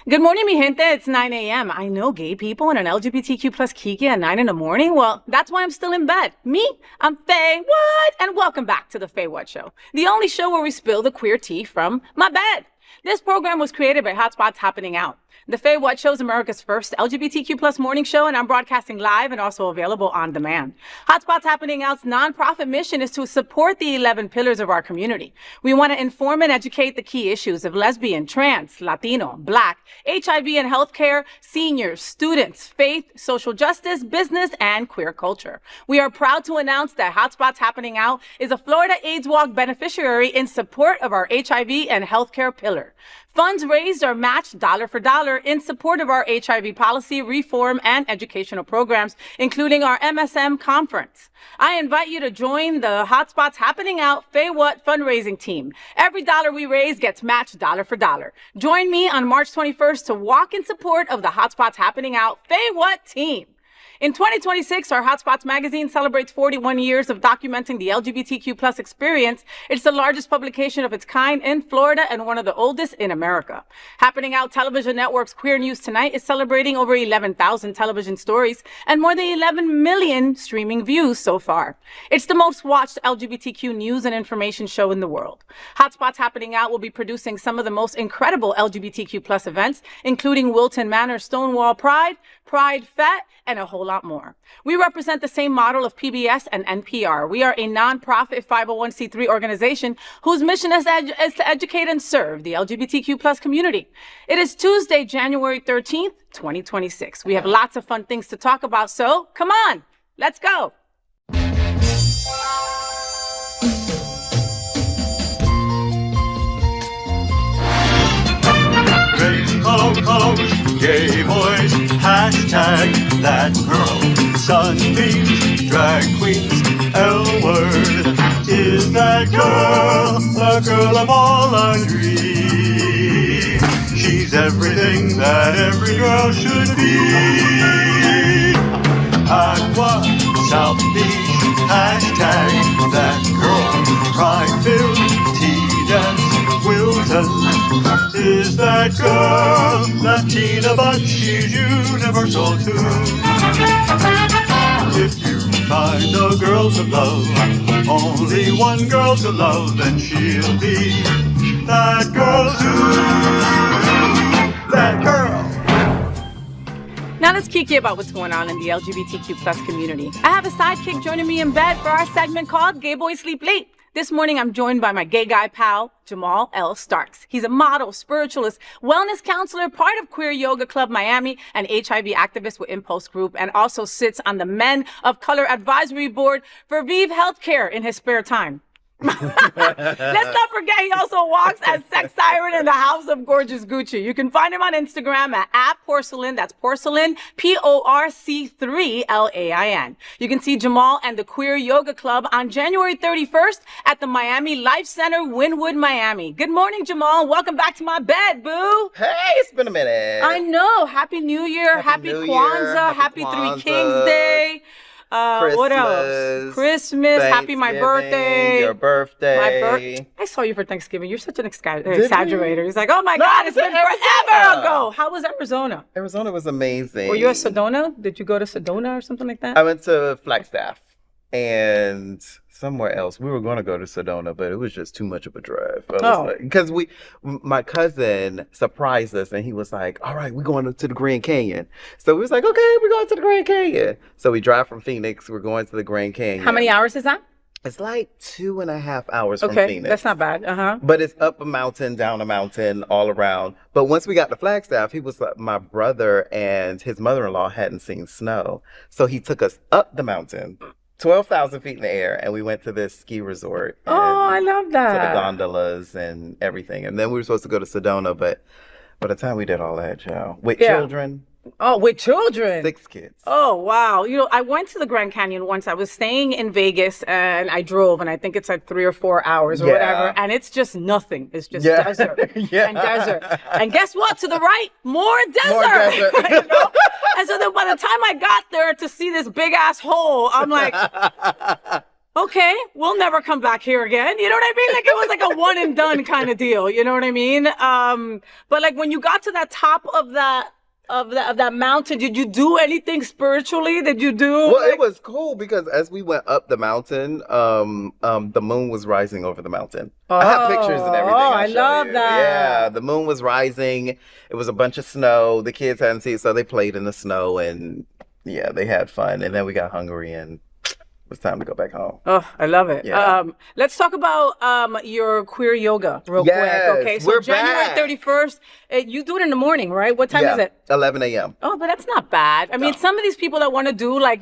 Good morning, mi gente. It's 9 a.m. I know gay people and an LGBTQ plus Kiki at 9 in the morning. Well, that's why I'm still in bed. Me, I'm FayWhat, and welcome back to the FayWhat Show, the only show where we spill the queer tea from my bed. This program was created by Hotspots Happening Out. The FayWhat Show is America's first LGBTQ plus morning show, and I'm broadcasting live and also available on demand. Hotspots Happening Out's nonprofit mission is to support the 11 pillars of our community. We want to inform and educate the key issues of lesbian, trans, Latino, Black, HIV and healthcare, seniors, students, faith, social justice, business, and queer culture. We are proud to announce that Hotspots Happening Out is a Florida AIDS Walk beneficiary in support of our HIV and healthcare pillar. Funds raised are matched dollar for dollar in support of our HIV policy, reform, and educational programs, including our MSM conference. I invite you to join the Hotspots Happening Out FayWhat fundraising team. Every dollar we raise gets matched dollar for dollar. Join me on March 21st to walk in support of the Hotspots Happening Out FayWhat team. In 2026, our Hotspots magazine celebrates 41 years of documenting the LGBTQ plus experience. It's the largest publication of its kind in Florida and one of the oldest in America. Happening Out Television Network's Queer News Tonight is celebrating over 11,000 television stories and more than 11 million streaming views so far. It's the most watched LGBTQ news and information show in the world. Hotspots Happening Out will be producing some of the most incredible LGBTQ plus events, including Wilton Manor Stonewall Pride, Pride Fest, and a whole lot more. We represent the same model of PBS and NPR. We are a nonprofit 501c3 organization whose mission is to educate and serve the LGBTQ plus community. It is Tuesday, January 13th, 2026. We have lots of fun things to talk about, so come on, let's go. Hello, gay boys, hashtag that girl, sunbeams, drag queens, L-word, is that girl, the girl of all our dreams. She's everything that every girl should be. Aqua, South Beach, hashtag that girl, pride-filled, tea-dance, Wilton, is that girl, Latina, but she's universal too. If you find a girl to love, only one girl to love, then she'll be that girl too. That girl. Now let's kiki about what's going on in the LGBTQ plus community. I have a sidekick joining me in bed for our segment called Gay Boys Sleep Late. This morning, I'm joined by my gay guy pal, Jamal L. Starks. He's a model, spiritualist, wellness counselor, part of Queer Yoga Club Miami, and HIV activist with Impulse Group, and also sits on the Men of Color Advisory Board for Vive Healthcare in his spare time. Let's not forget he also walks as sex siren in the House of Gorgeous Gucci. You can find him on Instagram at @porcelain. That's porcelain, PORC3LAIN. You can see Jamal and the Queer Yoga Club on January 31st at the Miami Life Center, Wynwood, Miami. Good morning, Jamal. Welcome back to my bed, boo. Hey, it's been a minute. I know. Happy New Year. Happy Kwanzaa. Happy Three Kings Day. What else? Christmas. Happy my birthday. Your birthday. I saw you for Thanksgiving. You're such an exaggerator. He's like, oh my God, it's been forever ago. How was Arizona? Arizona was amazing. Were you at Sedona? Did you go to Sedona or something like that? I went to Flagstaff and somewhere else. We were going to go to Sedona, but it was just too much of a drive. Because my cousin surprised us and he was like, all right, we're going to the Grand Canyon. So we was like, okay, we're going to the Grand Canyon. So we drive from Phoenix. We're going to the Grand Canyon. How many hours is that? It's like 2.5 hours from Phoenix. Okay, that's not bad. But it's up a mountain, down a mountain, all around. But once we got to Flagstaff, he was like, my brother and his mother-in-law hadn't seen snow. So he took us up the mountain, 12,000 feet in the air, and we went to this ski resort. Oh, I love that. To the gondolas and everything. And then we were supposed to go to Sedona, but by the time we did all that, y'all, with children. Oh, with children? 6 kids. Oh, wow. You know, I went to the Grand Canyon once. I was staying in Vegas and I drove, and I think it's like 3 or 4 hours or whatever. And it's just nothing. It's just desert and desert. And guess what? To the right, more desert. More desert. You know? And so then by the time I got there to see this big ass hole, I'm like, okay, we'll never come back here again. You know what I mean? Like it was like a one and done kind of deal. You know what I mean? But like when you got to that top of that mountain, did you do anything spiritually? Did you do? Well, it was cool because as we went up the mountain, the moon was rising over the mountain. I have pictures and everything. I love that. Yeah, the moon was rising. It was a bunch of snow. The kids hadn't seen it, so they played in the snow and yeah, they had fun. And then we got hungry and it was time to go back home. Oh, I love it. Yeah. Let's talk about your queer yoga real quick. Okay, so we're January back. 31st, you do it in the morning, right? What time is it? 11 a.m. Oh, but that's not bad. I mean, some of these people that want to do like,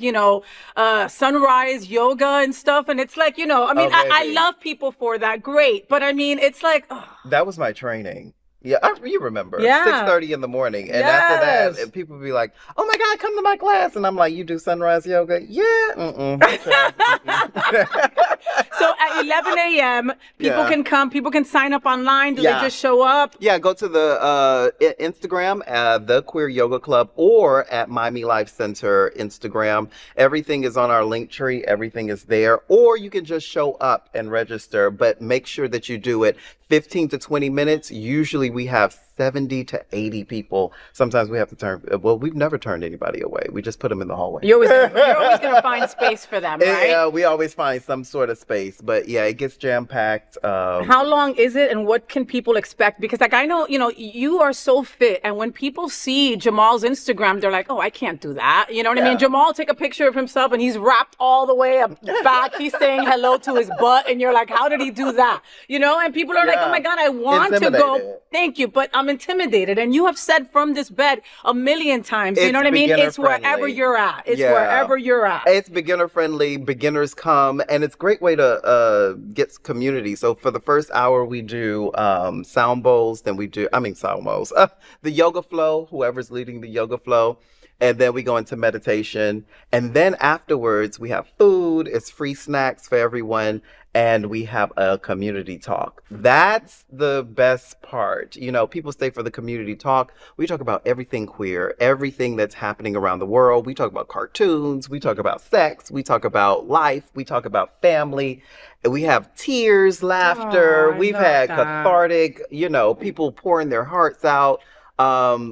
sunrise yoga and stuff. And it's like, I mean, I love people for that. Great. But I mean, it's like. That was my training. Yeah, you remember. Yeah. 6:30 in the morning. And after that, and people be like, oh my God, come to my class. And I'm like, you do sunrise yoga? Yeah. So at 11 a.m., people can come, people can sign up online. Do they just show up? Yeah, go to the Instagram, The Queer Yoga Club, or at Miami Life Center Instagram. Everything is on our link tree. Everything is there. Or you can just show up and register, but make sure that you do it 15 to 20 minutes. Usually we have 70 to 80 people. Sometimes we have to turn, we've never turned anybody away. We just put them in the hallway. You're always going to find space for them, right? Yeah, we always find some sort of space. But yeah, it gets jam-packed. How long is it and what can people expect? Because like I know, you are so fit. And when people see Jamal's Instagram, they're like, oh, I can't do that. You know what I mean? Jamal take a picture of himself and he's wrapped all the way up back. He's saying hello to his butt. And you're like, how did he do that? And people are like, oh my God, I want to go. Thank you. But I'm intimidated. And you have said from this bed a million times, you know what I mean? It's wherever you're at. It's wherever you're at. It's beginner friendly. Beginners come. And it's a great way to get community. So for the first hour, we do sound bowls. Then we do, sound bowls. The yoga flow, whoever's leading the yoga flow. And then we go into meditation. And then afterwards, we have food. It's free snacks for everyone. And we have a community talk. That's the best part. People stay for the community talk. We talk about everything queer, everything that's happening around the world. We talk about cartoons. We talk about sex. We talk about life. We talk about family. We have tears, laughter. We've had cathartic, people pouring their hearts out.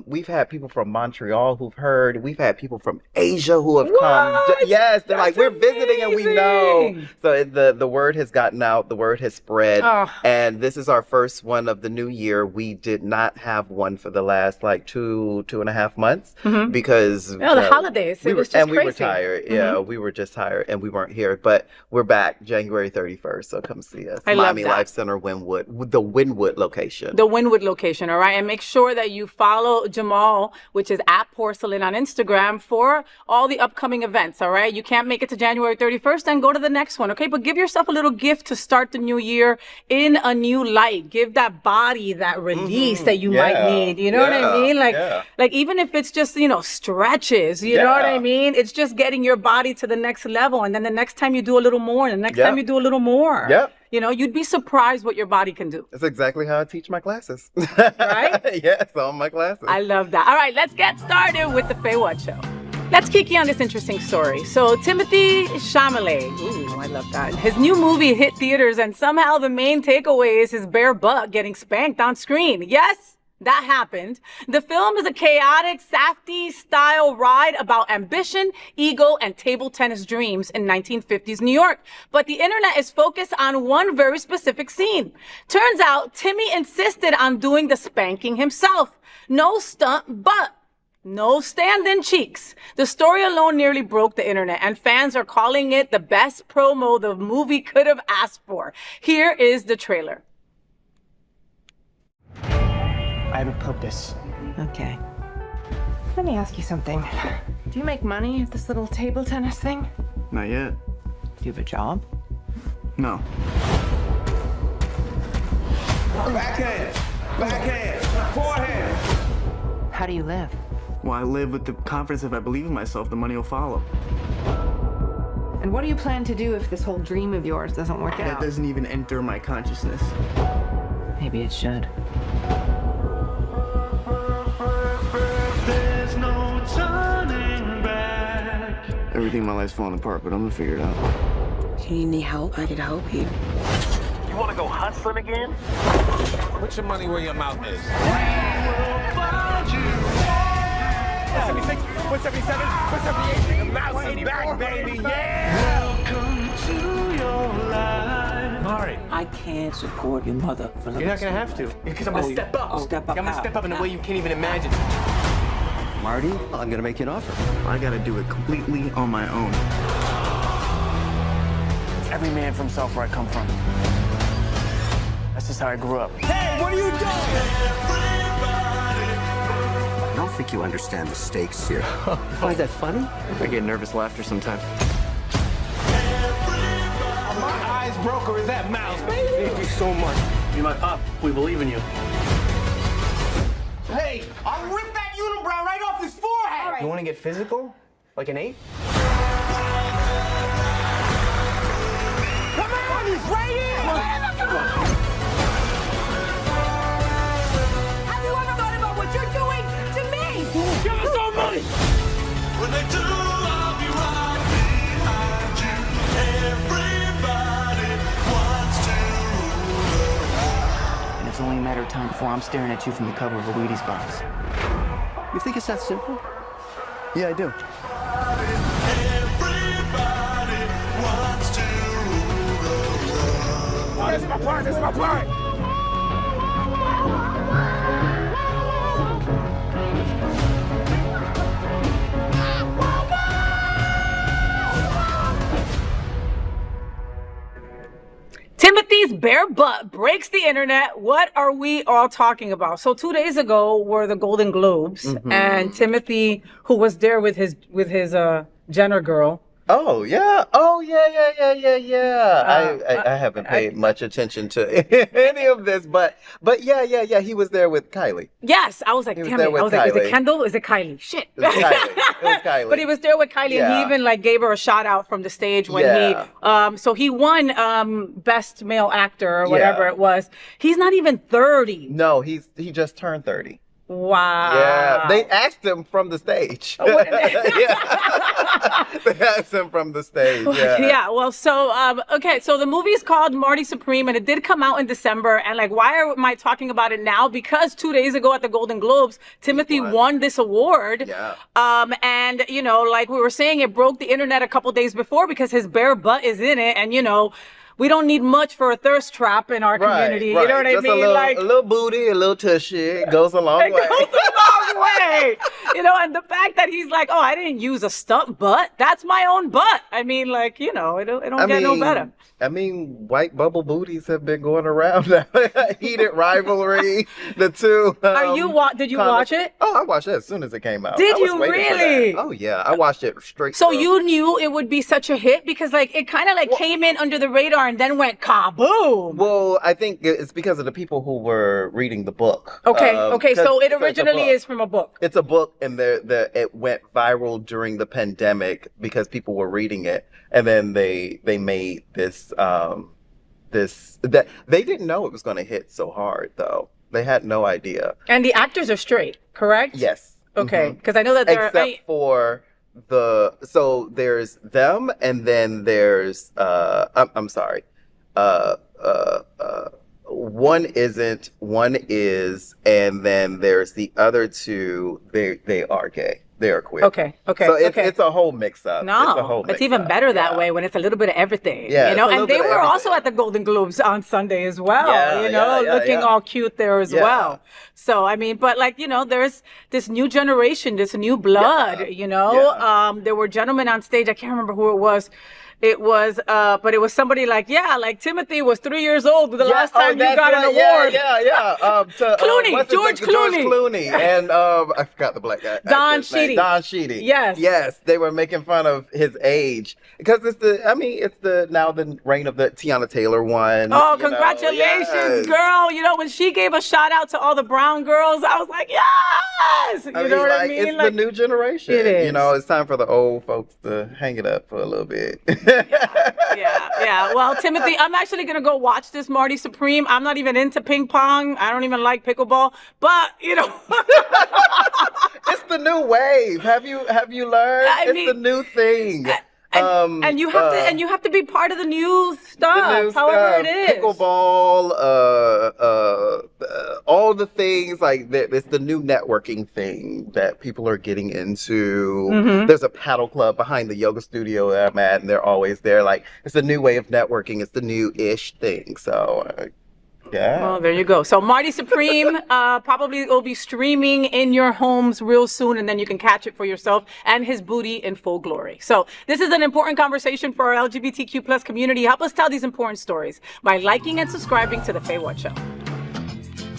We've had people from Montreal who've heard. We've had people from Asia who have come. Yes, they're like, we're visiting and we know. So the word has gotten out. The word has spread. And this is our first one of the new year. We did not have one for the last like 2.5 months because the holidays. It was just we were tired. Yeah, we were just tired and we weren't here. But we're back January 31st. So come see us. Miami Life Center, Wynwood, the Wynwood location. The Wynwood location. All right, and make sure that you follow Jamal, which is at Porcelain on Instagram, for all the upcoming events, all right? You can't make it to January 31st, then go to the next one, okay? But give yourself a little gift to start the new year in a new light. Give that body that release that you might need. You know what I mean? Like even if it's just, stretches, you know what I mean? It's just getting your body to the next level. And then the next time you do a little more, and the next time you do a little more. Yep. You'd be surprised what your body can do. That's exactly how I teach my classes. Right? Yes, all my classes. I love that. All right, let's get started with the FayWhat Show. Let's Kiki on this interesting story. So Timothée Chalamet, ooh, I love that. His new movie hit theaters and somehow the main takeaway is his bare butt getting spanked on screen. Yes, that happened. The film is a chaotic, Safdie-style ride about ambition, ego, and table tennis dreams in 1950s New York. But the internet is focused on one very specific scene. Turns out, Timmy insisted on doing the spanking himself. No stunt, but no stand-in cheeks. The story alone nearly broke the internet, and fans are calling it the best promo the movie could have asked for. Here is the trailer. I have a purpose. Okay. Let me ask you something. Do you make money at this little table tennis thing? Not yet. Do you have a job? No. Backhand! Backhand! Forehand! How do you live? Well, I live with the confidence if I believe in myself, the money will follow. And what do you plan to do if this whole dream of yours doesn't work That out? doesn't even enter my consciousness. Maybe it should. There's no turning back. Everything in my life's falling apart, but I'm gonna figure it out. If you need any help, I could help you. You want to go hustling again? Put your money where your mouth is. 176, 177, 178. The mouse is back, baby. Yeah! Welcome to your life. Mari. I can't support your mother for You're not gonna have to. Because I'm gonna step up. Step up I'm gonna how? step up in a way you can't even imagine. Marty, I'm gonna make you an offer. I gotta do it completely on my own. It's every man for himself where I come from. That's just how I grew up. Hey, what are you doing? I don't think you understand the stakes here. You find that funny? I get nervous laughter sometimes. My eyes broke, or is that mouse, baby? Thank you so much. You're my pop. We believe in you. Hey, I'll rip that unibrow right off his forehead. You want to get physical? Like an 8? Come on, he's right here. Have you ever thought about what you're doing to me? Give us our money. When they do, I'll be right behind you. Everybody wants to rule. And it's only a matter of time before I'm staring at you from the cover of a Wheaties box. You think it's that simple? Yeah, I do. Everybody wants to rule. Oh, this is my part. This is my part. Timothy's bare butt breaks the internet. What are we all talking about? So 2 days ago were the Golden Globes, and Timothy, who was there with his Jenner girl. Oh yeah. I haven't paid much attention to any of this, but yeah. He was there with Kylie. Yes, I was like, He was damn there it. I with was like, is it Kylie. Kendall? Is it Kylie? Shit. It was Kylie. But he was there with Kylie, and he Yeah. even like gave her a shout out from the stage when Yeah. so he won Best Male Actor or whatever Yeah. it was. He's not even 30. No, he just turned 30. Wow. Yeah, they asked him from the stage. What- Yeah. They asked him from the stage. Yeah. Yeah, well, so okay, so the movie is called Marty Supreme, and it did come out in December. And like, why am I talking about it now? Because 2 days ago at the Golden Globes, Timothy won this award. Yeah. And you know, like we were saying, it broke the internet a couple days before because his bare butt is in it, and you know. We don't need much for a thirst trap in our community. Right. You know what Just I mean? A little booty, a little tushy. It goes a long it way. goes a long way. You know, and the fact that he's like, oh, I didn't use a stunt butt. That's my own butt. I mean, like, you know, it don't get no better. I mean, white bubble booties have been going around now. Heated rivalry. The two. Did you watch it? Oh, I watched it as soon as it came out. Did I was you waiting for that. really? Oh yeah, I watched it straight. So through. you knew it would be such a hit because like it kind of like came in under the radar and then went kaboom. Well, I think it's because of the people who were reading the book. Okay, so 'cause it it's a originally book. is from a book. It's a book, and it went viral during the pandemic because people were reading it, and then they made this that they didn't know it was going to hit so hard though. They had no idea. And the actors are straight, correct? Yes. Okay, because I know that they're Except for so there's them, and then there's I'm sorry, one isn't, one is, and then there's the other two. They are gay. They are queer. Okay. So it's a whole mix up. No, it's even better that way when it's a little bit of everything. Yeah, you know, it's a and little they bit of were also everything. at the Golden Globes on Sunday as well. Yeah, you know, yeah, looking yeah. all cute there as Yeah. well. So I mean, but like you know, there's this new generation, this new blood. Yeah. You know, there were gentlemen on stage. I can't remember who it was. But it was somebody like Timothy was 3 years old the last time you got an award. Clooney, George Clooney. And I forgot the black guy. Don actor's name. Cheadle. Don Cheadle. Yes. They were making fun of his age because it's the reign of the Tiana Taylor one. Oh, you know? congratulations, Yes. girl. You know, when she gave a shout out to all the brown girls, I was like, yes. You know what I mean? It's the new generation. It is. You know, it's time for the old folks to hang it up for a little bit. Yeah. Well, Timothy, I'm actually gonna go watch this Marty Supreme. I'm not even into ping pong. I don't even like pickleball. But you know, It's the new wave. Have you learned? I It's mean, the new thing. And you have to be part of the new stuff, however it is. Pickleball, all the things like that. It's the new networking thing that people are getting into. Mm-hmm. There's a paddle club behind the yoga studio that I'm at, and they're always there. Like, it's a new way of networking. It's the new-ish thing. So, yeah. Well, there you go. So Marty Supreme probably will be streaming in your homes real soon, and then you can catch it for yourself and his booty in full glory. So this is an important conversation for our LGBTQ plus community. Help us tell these important stories by liking and subscribing to The FayWhat Show.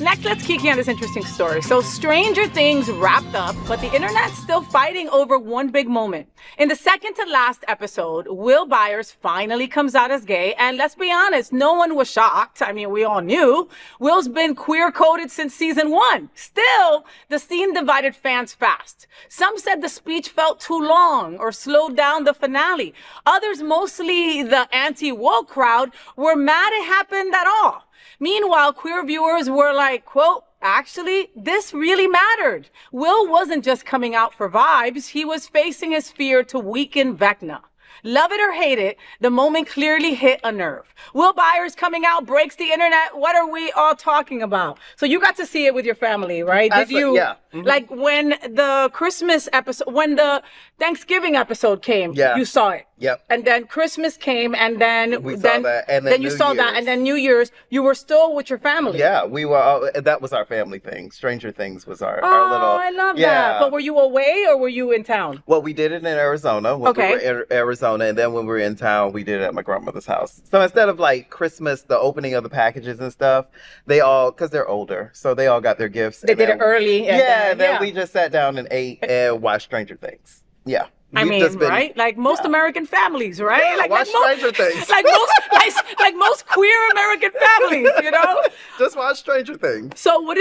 Next, let's Kiki on this interesting story. So Stranger Things wrapped up, but the internet's still fighting over one big moment. In the second to last episode, Will Byers finally comes out as gay, and let's be honest, no one was shocked. I mean, we all knew. Will's been queer-coded since season 1. Still, the scene divided fans fast. Some said the speech felt too long or slowed down the finale. Others, mostly the anti-woke crowd, were mad it happened at all. Meanwhile, queer viewers were like, quote, actually, this really mattered. Will wasn't just coming out for vibes. He was facing his fear to weaken Vecna. Love it or hate it, the moment clearly hit a nerve. Will Byers coming out breaks the internet. What are we all talking about? So you got to see it with your family, right? Did you? Yeah. Mm-hmm. Like when the Christmas episode, when the Thanksgiving episode came, you saw it. Yep. And then Christmas came, and then saw that, and then you New saw that, Year's. and then New Year's, you were still with your family. Yeah, we were. That was our family thing. Stranger Things was our little. I love that. But were you away or were you in town? Well, we did it in Arizona. We were in Arizona, and then when we were in town, we did it at my grandmother's house. So instead of like Christmas, the opening of the packages and stuff, they all, because they're older, so they all got their gifts. They did it early. Then we just sat down and ate and watched Stranger Things. Yeah. I mean, right? Like most American families, right? Yeah, like watch Stranger Things. like most queer American families, you know? Just watch Stranger Things. So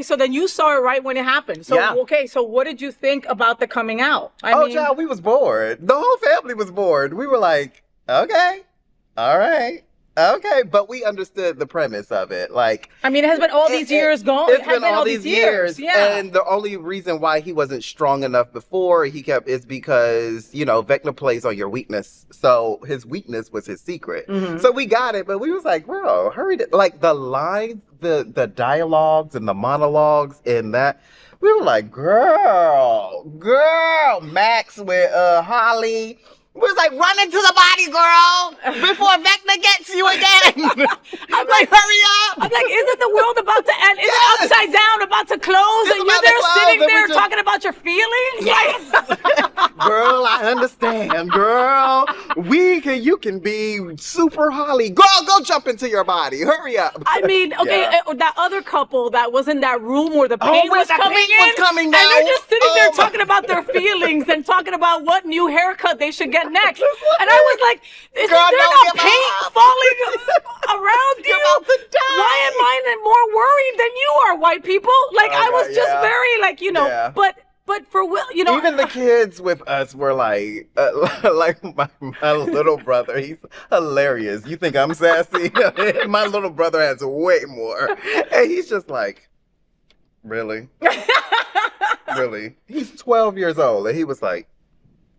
so then you saw it right when it happened. So so what did you think about the coming out? I mean, child, we was bored. The whole family was bored. We were like, okay, all right. Okay, but we understood the premise of it. Like, I mean, it has been all these years gone. It's been all these years. Yeah. And the only reason why he wasn't strong enough before is because, you know, Vecna plays on your weakness. So his weakness was his secret. Mm-hmm. So we got it, but we was like, bro, hurry. Like the lines, the dialogues and the monologues in that, we were like, girl, Max with Holly. We was like, run into the body, girl, before Vecna gets you again. I'm like, hurry up. I'm like, isn't the world about to end? Is it upside down, about to close? And you're there sitting there talking about your feelings? Yes. Girl, I understand, girl. You can be super Holly. Girl, go jump into your body. Hurry up. I mean, that other couple that was in that room where the pain was coming in. Down. And they're just sitting there talking about their feelings and talking about what new haircut they should get next. And I was like, is there not paint falling around you? Why am I more worried than you are, white people? Like, I was just very, like, you know, but for Will, you know. Even the kids with us were like my little brother, he's hilarious. You think I'm sassy? My little brother has way more. And he's just like, really? Really? He's 12 years old, and he was like,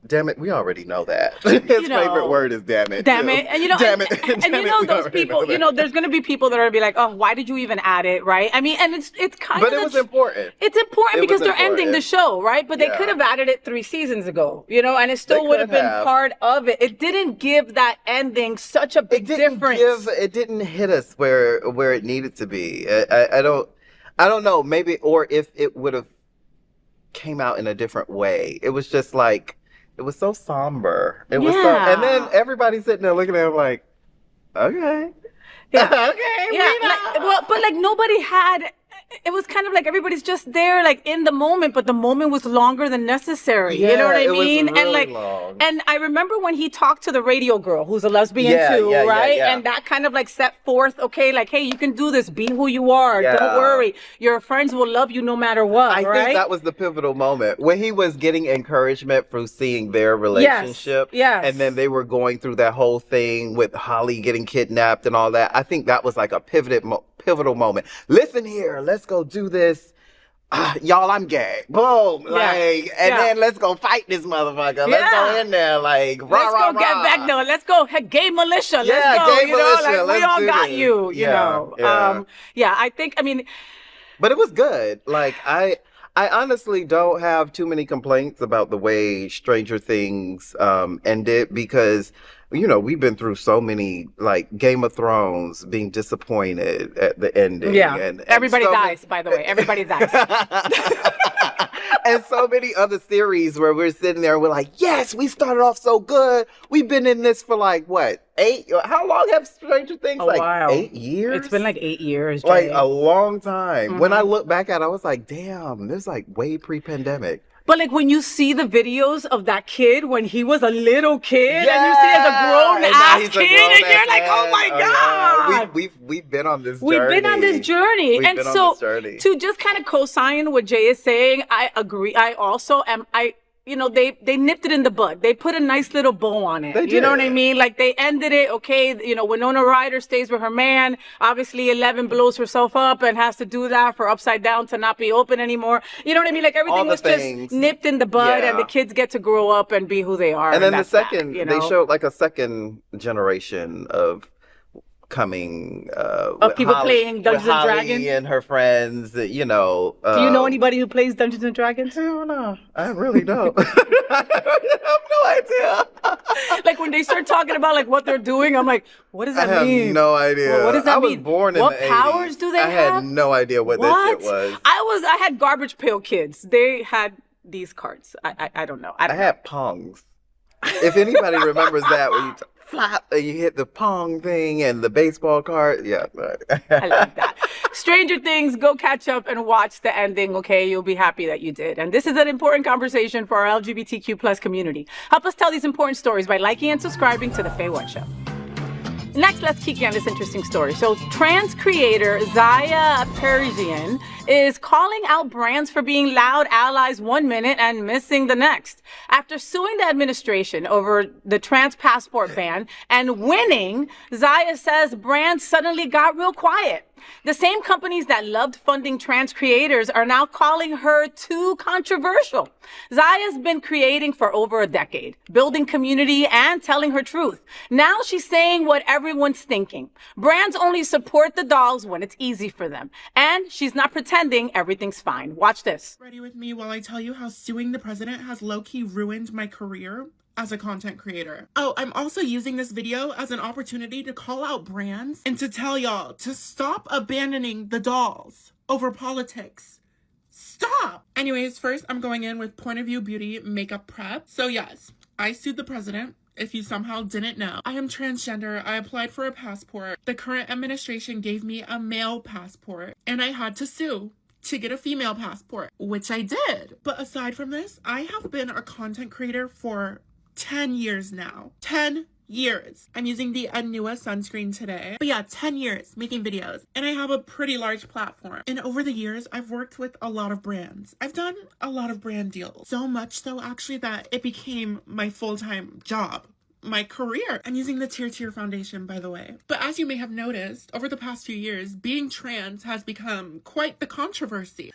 damn it, we already know that. His favorite word is damn it. Damn it. And you know, damn it. And you know those people, you know, there's going to be people that are going to be like, oh, why did you even add it, right? I mean, and it's kind of... But it was important. It's important because they're ending the show, right? But they could have added it 3 seasons ago, you know, and it still would have been part of it. It didn't give that ending such a big difference. It didn't hit us where it needed to be. I don't know, maybe, or if it would have came out in a different way. It was just like... It was so somber. It was and then everybody's sitting there looking at him like, okay. Yeah. Okay. Yeah. But nobody had, it was kind of like everybody's just there, like in the moment, but the moment was longer than necessary. Yeah, you know what I mean? Was really and long. And I remember when he talked to the radio girl who's a lesbian too, right? Yeah. And that kind of like set forth, okay, like, hey, you can do this, be who you are. Yeah. Don't worry. Your friends will love you no matter what. I think that was the pivotal moment when he was getting encouragement through seeing their relationship. Yes. And then they were going through that whole thing with Holly getting kidnapped and all that. I think that was like a pivotal moment. Listen here, let's go do this. y'all, I'm gay. Boom. Like, and then let's go fight this motherfucker. Let's go in there. Like, let's go get back there. Let's go. Gay militia. Let's go. Gay militia. Like, we all got this. you, you know. I think, but it was good. Like, I honestly don't have too many complaints about the way Stranger Things ended because, you know, we've been through so many, like Game of Thrones being disappointed at the ending. Yeah. And everybody dies, by the way. Everybody dies. And so many other series where we're sitting there and we're like, yes, we started off so good. We've been in this for like, what, 8? How long have Stranger Things? Oh, like wow. 8 years? It's been like 8 years. Jay. Like a long time. When I look back at it, I was like, damn, this is like way pre-pandemic. But like when you see the videos of that kid when he was a little kid and you see as a grown ass kid and you're like, oh my God. We've been on this journey. We've been on this journey. We've and been so on this journey. To just kind of co-sign what Jay is saying, I agree. I also am, you know, they nipped it in the bud. They put a nice little bow on it. You know what I mean? Like they ended it. Okay, you know, Winona Ryder stays with her man. Obviously, 11 blows herself up and has to do that for Upside Down to not be open anymore. You know what I mean? Like everything was just nipped in the bud, and the kids get to grow up and be who they are. And then the second, that, you know? they showed like a second generation of coming of people playing Dungeons and Dragons and her friends, you know. Do you know anybody who plays Dungeons and Dragons? Hell no, I really don't. I have no idea. Like when they start talking about like what they're doing, I'm like, what does that mean? I have no idea. Well, what does that mean? I was born in what the 80s. powers do they have? I had no idea what that shit was. I had Garbage Pail Kids. They had these cards. I don't know. I had Pongs. If anybody remembers that, where you flap and you hit the Pong thing and the baseball card. Yeah. I like that. Stranger Things, go catch up and watch the ending, okay? You'll be happy that you did. And this is an important conversation for our LGBTQ plus community. Help us tell these important stories by liking and subscribing to The FayWhat Show. Next, let's Kiki on this interesting story. So, trans creator Zaya Persian is calling out brands for being loud allies 1 minute and missing the next. After suing the administration over the trans passport ban and winning, Zaya says brands suddenly got real quiet. The same companies that loved funding trans creators are now calling her too controversial. Zaya's been creating for over a decade, building community and telling her truth. Now she's saying what everyone's thinking. Brands only support the dolls when it's easy for them. And she's not pretending everything's fine. Watch this. Ready with me while I tell you how suing the president has low-key ruined my career as a content creator. Oh, I'm also using this video as an opportunity to call out brands and to tell y'all to stop abandoning the dolls over politics. Stop! Anyways, first I'm going in with Point of View Beauty makeup prep. So yes, I sued the president. If you somehow didn't know, I am transgender. I applied for a passport. The current administration gave me a male passport and I had to sue to get a female passport, which I did. But aside from this, I have been a content creator for 10 years now. 10 years. I'm using the Anua sunscreen today. But yeah, 10 years making videos. And I have a pretty large platform. And over the years, I've worked with a lot of brands. I've done a lot of brand deals. So much so actually that it became my full-time job. My career. I'm using the Tier foundation, by the way. But as you may have noticed, over the past few years, being trans has become quite the controversy.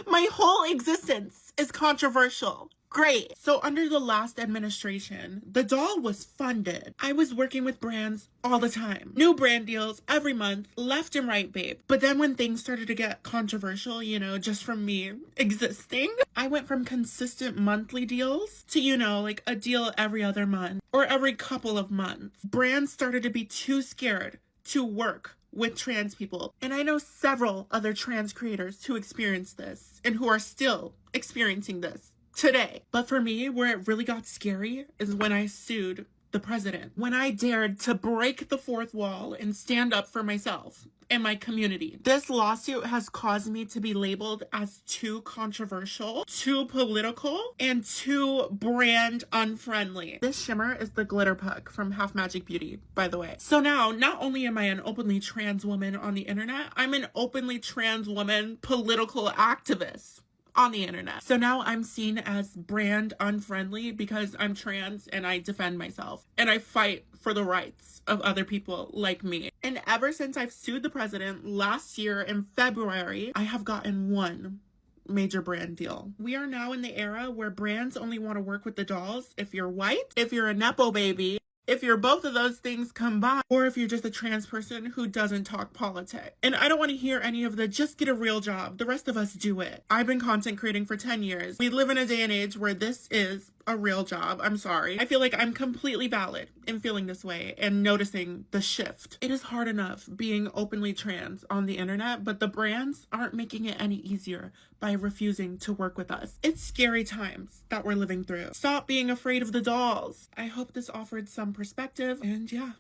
My whole existence is controversial. Great. So under the last administration, the doll was funded. I was working with brands all the time. New brand deals every month, left and right, babe. But then when things started to get controversial, you know, just from me existing, I went from consistent monthly deals to, you know, like a deal every other month or every couple of months. Brands started to be too scared to work with trans people. And I know several other trans creators who experienced this and who are still experiencing this today. But for me, where it really got scary is when I sued the president. When I dared to break the fourth wall and stand up for myself and my community. This lawsuit has caused me to be labeled as too controversial, too political, and too brand unfriendly. This shimmer is the glitter puck from Half Magic Beauty, by the way. So now, not only am I an openly trans woman on the internet, I'm an openly trans woman political activist on the internet. So now I'm seen as brand unfriendly because I'm trans and I defend myself and I fight for the rights of other people like me. And ever since I've sued the president last year in February, I have gotten one major brand deal. We are now in the era where brands only want to work with the dolls if you're white, if you're a Nepo baby, if you're both of those things combined, or if you're just a trans person who doesn't talk politics. And I don't want to hear any of the just get a real job. The rest of us do it. I've been content creating for 10 years. We live in a day and age where this is a real job. I'm sorry. I feel like I'm completely valid in feeling this way and noticing the shift. It is hard enough being openly trans on the internet, but the brands aren't making it any easier by refusing to work with us. It's scary times that we're living through. Stop being afraid of the dolls. I hope this offered some perspective, and yeah,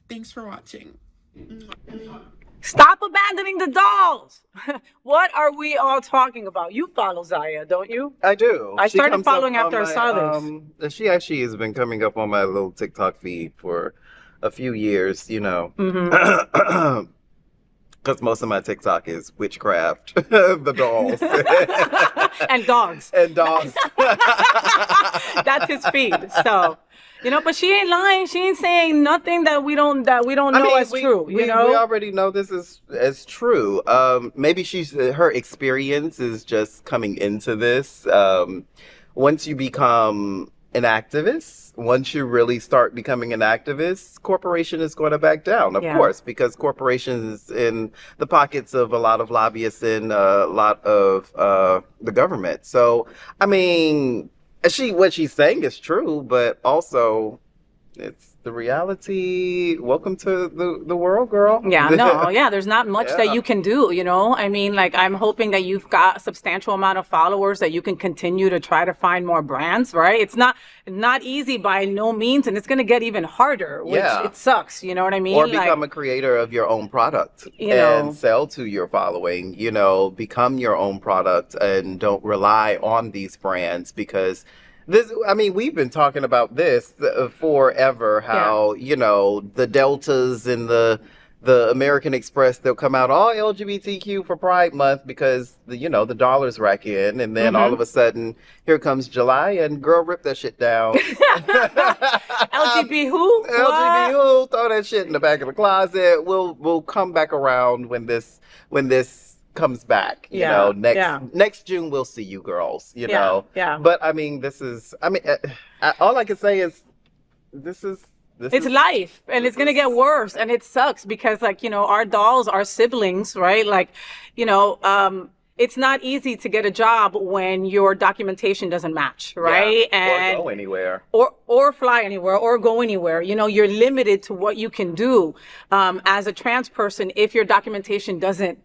thanks for watching. Stop abandoning the dolls. What are we all talking about? You follow Zaya, don't you? I do. I She started comes up following on after I my, saw this. She actually has been coming up on my little TikTok feed for a few years, you know. Mm-hmm. Because most of my TikTok is witchcraft, the dolls. And dogs. And dogs. That's his feed. So, you know, but she ain't lying. She ain't saying nothing that we don't know as true. We already know this is as true. Maybe her experience is just coming into this. Once you become an activist, once you really start becoming an activist, corporation is going to back down, of course, because corporations in the pockets of a lot of lobbyists and a lot of the government. So, I mean, what she's saying is true, but also it's the reality. Welcome to the world, girl. There's not much that you can do, you know. I mean, like, I'm hoping that you've got a substantial amount of followers that you can continue to try to find more brands, right? It's not easy by no means, and it's going to get even harder, which it sucks, you know what I mean? Or become a creator of your own product and sell to your following, you know, become your own product and don't rely on these brands, because we've been talking about this forever, how, you know, the Deltas and the American Express, they'll come out all LGBTQ for Pride Month because, the dollars rack in. And then all of a sudden, here comes July and girl, rip that shit down. LGB who? LGB who? Throw that shit in the back of the closet. We'll come back around when this comes back, you know, next June we'll see you girls, you know. But I mean, all I can say is this it's life, and it's gonna get worse, and it sucks because, like, you know, our dolls are siblings, right? Like, you know, it's not easy to get a job when your documentation doesn't match, right? And or go anywhere, or fly anywhere, or go anywhere. You know, you're limited to what you can do as a trans person if your documentation doesn't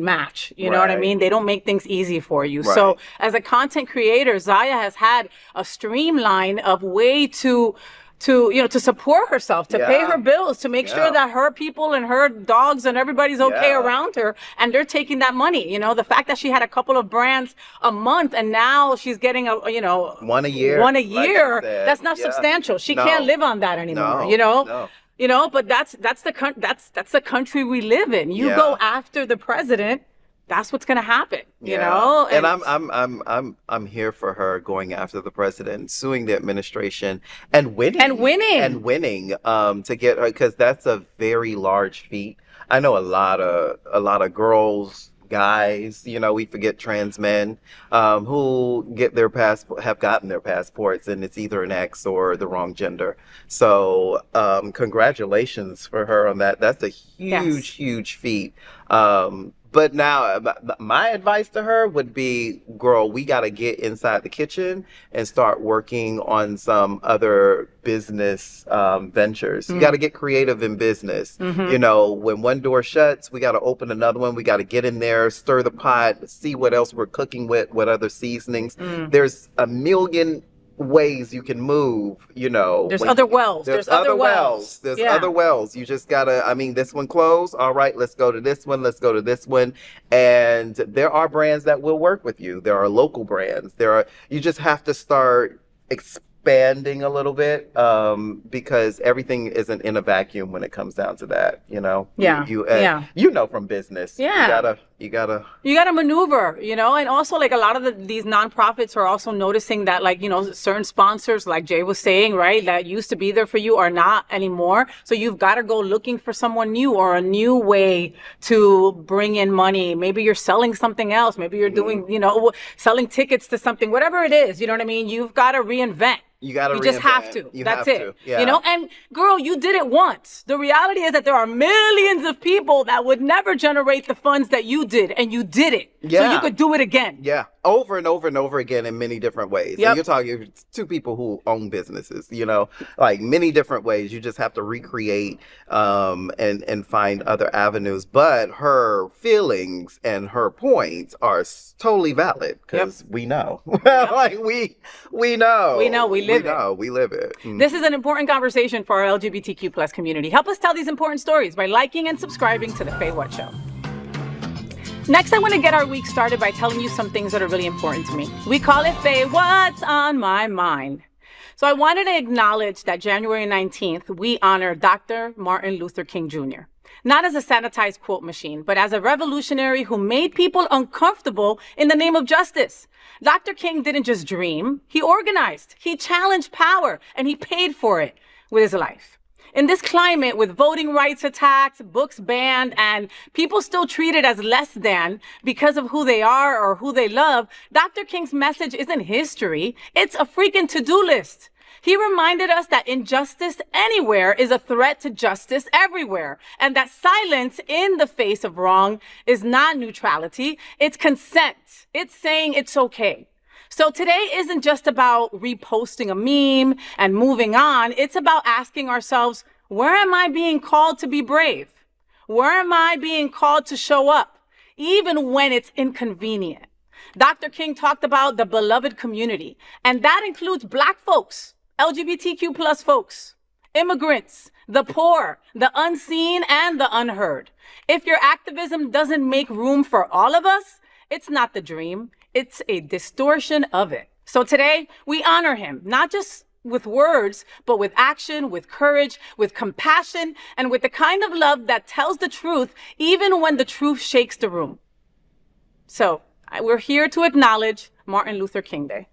match. You know what I mean? They don't make things easy for you. So as a content creator, Zaya has had a streamline of way to support herself, to pay her bills, to make sure that her people and her dogs and everybody's okay around her, and they're taking that money. You know, the fact that she had a couple of brands a month and now she's getting one a year, like that's not substantial. She can't live on that anymore. You know, but that's the country we live in. You go after the president, that's what's gonna happen. You know, and I'm here for her going after the president, suing the administration, and winning to get her, because that's a very large feat. I know a lot of girls, guys, you know, we forget trans men who have gotten their passports, and it's either an X or the wrong gender. So congratulations for her on that. That's a huge feat. But now my advice to her would be, girl, we got to get inside the kitchen and start working on some other business ventures. You got to get creative in business. You know, when one door shuts, we got to open another one. We got to get in there, stir the pot, see what else we're cooking with, what other seasonings. There's a million ways you can move, you know. There's other wells. There's other wells. There's other wells. You just gotta, this one closed. All right, let's go to this one. Let's go to this one. And there are brands that will work with you. There are local brands. You just have to start expanding a little bit because everything isn't in a vacuum when it comes down to that, you know. Yeah. You know, from business. Yeah. You gotta maneuver, you know. And also, like, a lot of these nonprofits are also noticing that, like, you know, certain sponsors, like Jay was saying, right, that used to be there for you are not anymore. So you've got to go looking for someone new or a new way to bring in money. Maybe you're selling something else. Maybe you're doing, you know, selling tickets to something, whatever it is, you know what I mean? You've got to reinvent. You got to You just have to. That's it. Yeah. You know, and girl, you did it once. The reality is that there are millions of people that would never generate the funds that you did, and you did it. Yeah. So you could do it again. Yeah. Over and over and over again in many different ways. Yep. And you're talking two people who own businesses, you know, like many different ways. You just have to recreate and find other avenues. But her feelings and her points are totally valid because we know. Like we know. We know. We live it. We live it. Mm. This is an important conversation for our LGBTQ plus community. Help us tell these important stories by liking and subscribing to The FayWhat Show. Next, I want to get our week started by telling you some things that are really important to me. We call it Faye What's on My Mind. So I wanted to acknowledge that January 19th, we honor Dr. Martin Luther King Jr. Not as a sanitized quote machine, but as a revolutionary who made people uncomfortable in the name of justice. Dr. King didn't just dream, he organized, he challenged power, and he paid for it with his life. In this climate, with voting rights attacked, books banned, and people still treated as less than because of who they are or who they love, Dr. King's message isn't history, it's a freaking to-do list. He reminded us that injustice anywhere is a threat to justice everywhere, and that silence in the face of wrong is not neutrality, it's consent. It's saying it's okay. So today isn't just about reposting a meme and moving on. It's about asking ourselves, where am I being called to be brave? Where am I being called to show up, even when it's inconvenient? Dr. King talked about the beloved community, and that includes Black folks, LGBTQ plus folks, immigrants, the poor, the unseen, and the unheard. If your activism doesn't make room for all of us, it's not the dream. It's a distortion of it. So today, we honor him, not just with words, but with action, with courage, with compassion, and with the kind of love that tells the truth, even when the truth shakes the room. So we're here to acknowledge Martin Luther King Day.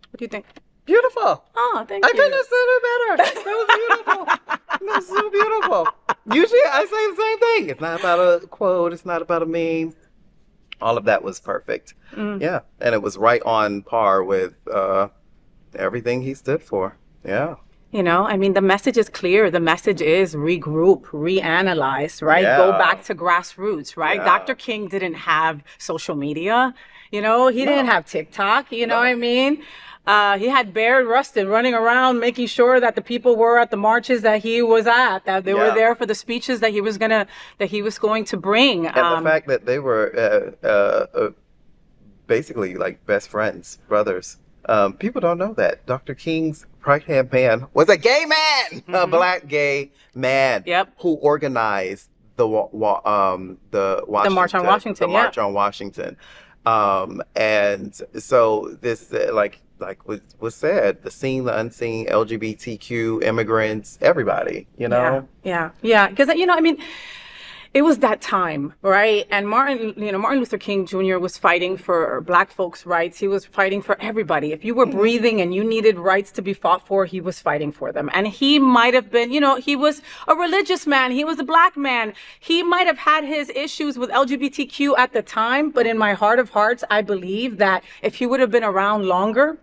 What do you think? Beautiful. Oh, thank you. I couldn't have said it better. That was beautiful. That was so beautiful. Usually I say the same thing. It's not about a quote. It's not about a meme. All of that was perfect. Yeah. And it was right on par with everything he stood for. Yeah. You know, I mean, the message is clear. The message is regroup, reanalyze, right? Yeah. Go back to grassroots, right? Yeah. Dr. King didn't have social media. You know, he didn't have TikTok. You know what I mean? He had Byers Rustin running around making sure that the people were at the marches that he was at, that they were there for the speeches that he was going to bring. And the fact that they were basically like best friends, brothers. People don't know that Dr. King's right-hand man was a gay man, a Black gay man, who organized the March on Washington. And so this like was said, the seen, the unseen, LGBTQ, immigrants, everybody, you know? Yeah. Because, you know, I mean, it was that time, right? And Martin Luther King Jr. was fighting for Black folks' rights. He was fighting for everybody. If you were breathing and you needed rights to be fought for, he was fighting for them. And he might have been, you know, he was a religious man. He was a Black man. He might have had his issues with LGBTQ at the time, but in my heart of hearts, I believe that if he would have been around longer,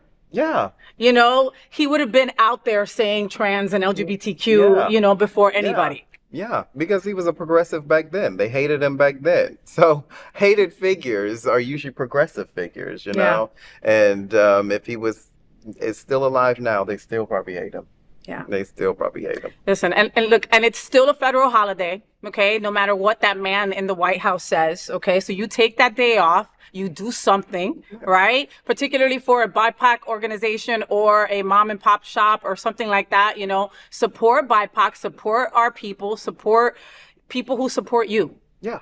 you know, he would have been out there saying trans and LGBTQ, you know, before anybody. Yeah, because he was a progressive back then. They hated him back then. So hated figures are usually progressive figures, you know? And if he is still alive now, they still probably hate him. Yeah. They still probably hate him. Listen, and look, and it's still a federal holiday, okay? No matter what that man in the White House says, okay? So you take that day off, you do something, right? Particularly for a BIPOC organization or a mom and pop shop or something like that, you know? Support BIPOC, support our people, support people who support you. Yeah.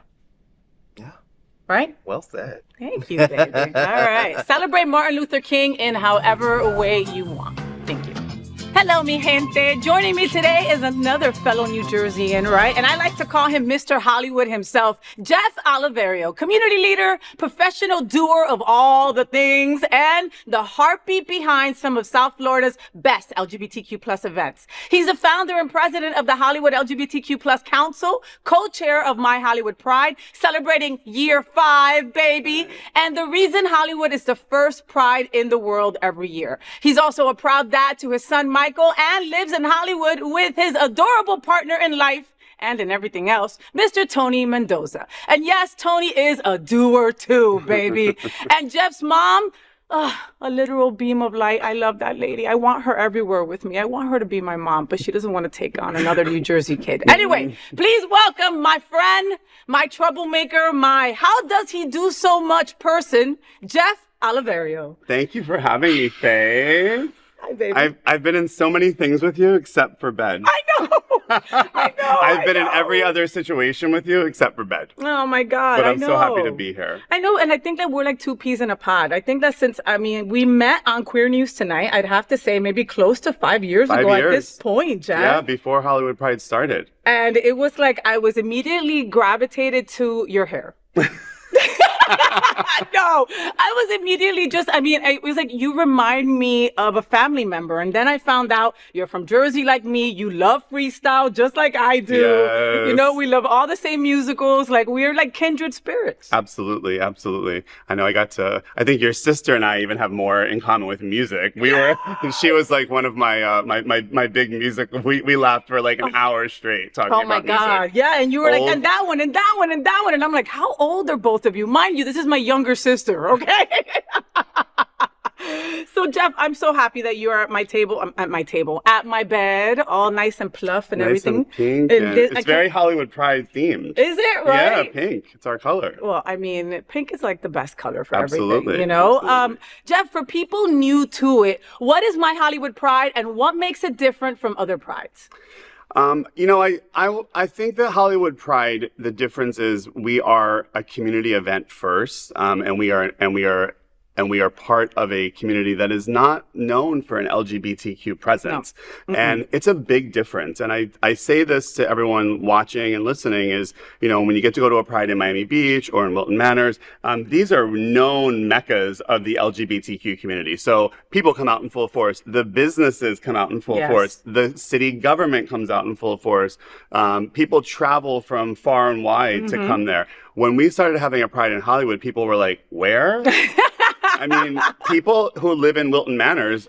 right? Well said. Thank you, baby. All right. Celebrate Martin Luther King in however way you want. Thank you. Hello, mi gente. Joining me today is another fellow New Jerseyan, right? And I like to call him Mr. Hollywood himself, Jeff Oliverio, community leader, professional doer of all the things, and the heartbeat behind some of South Florida's best LGBTQ plus events. He's the founder and president of the Hollywood LGBTQ plus Council, co-chair of My Hollywood Pride, celebrating year 5, baby. And the reason Hollywood is the first pride in the world every year. He's also a proud dad to his son, Michael, and lives in Hollywood with his adorable partner in life and in everything else, Mr. Tony Mendoza. And yes, Tony is a doer too, baby. And Jeff's mom, a literal beam of light. I love that lady. I want her everywhere with me. I want her to be my mom, but she doesn't want to take on another New Jersey kid. Anyway, please welcome my friend, my troublemaker, my how does he do so much person, Jeff Oliverio. Thank you for having me, Faye. Hi, baby. I've been in so many things with you except for bed. I know. I've been in every other situation with you except for bed. Oh my God. But I'm so happy to be here. I know, and I think that we're like two peas in a pod. I think that since we met on Queer News Tonight, I'd have to say maybe close to 5 years ago at this point, Jeff. Yeah, before Hollywood Pride started. And it was like I was immediately gravitated to your hair. No, I was immediately it was like you remind me of a family member. And then I found out you're from Jersey like me. You love freestyle just like I do. Yes. You know, we love all the same musicals. Like we're like kindred spirits. Absolutely, absolutely. I know I think your sister and I even have more in common with music. She was like one of my my big music. We laughed for like an hour straight talking about music. Oh my God. Yeah. And you were like, and that one, and that one, and that one. And I'm like, how old are both of you? Mind you, this is my younger sister, okay? So Jeff, I'm so happy that you are at my bed, all nice and pluff and everything. And pink. It's very Hollywood Pride themed. Is it, right? Yeah, pink. It's our color. Well, I mean, pink is like the best color for Absolutely. everything, you know? Absolutely. Jeff, for people new to it, what is My Hollywood Pride and what makes it different from other prides? I think that Hollywood Pride, the difference is we are a community event first, and we are part of a community that is not known for an LGBTQ presence. No. And it's a big difference. And I say this to everyone watching and listening is, when you get to go to a Pride in Miami Beach or in Wilton Manors, these are known meccas of the LGBTQ community. So people come out in full force. The businesses come out in full force. The city government comes out in full force. People travel from far and wide to come there. When we started having a Pride in Hollywood, people were like, where? I mean, people who live in Wilton Manors,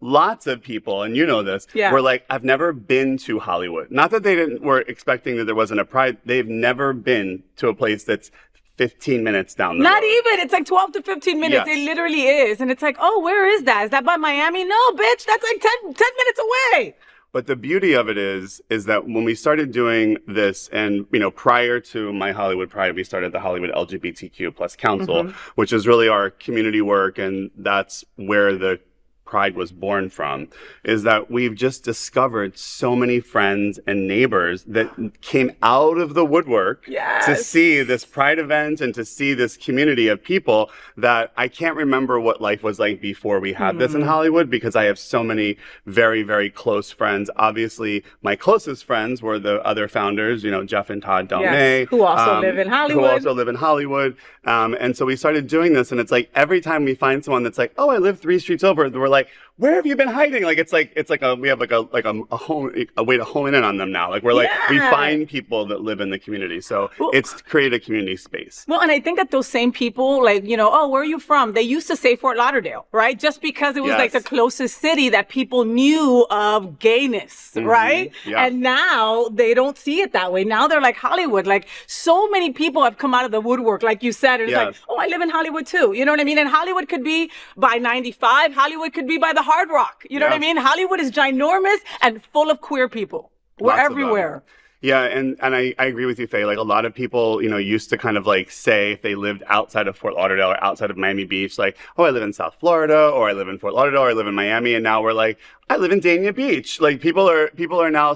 lots of people, and you know this, were like, I've never been to Hollywood. Not that they were expecting that there wasn't a Pride. They've never been to a place that's 15 minutes down the road. Not even. It's like 12 to 15 minutes. Yes. It literally is. And it's like, oh, where is that? Is that by Miami? No, bitch. That's like 10 minutes away. But the beauty of it is that when we started doing this, and prior to My Hollywood Pride, we started the Hollywood LGBTQ plus Council, which is really our community work, and that's where the Pride was born from, is that we've just discovered so many friends and neighbors that came out of the woodwork to see this Pride event and to see this community of people that I can't remember what life was like before we had this in Hollywood, because I have so many very, very close friends. Obviously, my closest friends were the other founders, Jeff and Todd Delmay. Who also live in Hollywood. And so we started doing this, and it's like every time we find someone that's like, oh, I live 3 streets over, we're like, where have you been hiding? Like we have a way to hone in on them now. Like we find people that live in the community. So it's created a community space. Well, and I think that those same people, like, oh, where are you from? They used to say Fort Lauderdale, right? Just because it was like the closest city that people knew of gayness, right? Yeah. And now they don't see it that way. Now they're like Hollywood. Like so many people have come out of the woodwork, like you said. And it's like, oh, I live in Hollywood too. You know what I mean? And Hollywood could be by 95. Hollywood could be by the Hard Rock. You know what I mean? Hollywood is ginormous and full of queer people. We're everywhere. Yeah, and I agree with you, Faye. Like a lot of people, used to kind of like say if they lived outside of Fort Lauderdale or outside of Miami Beach, like, oh, I live in South Florida, or I live in Fort Lauderdale, or I live in Miami, and now we're like, I live in Dania Beach. Like people are now,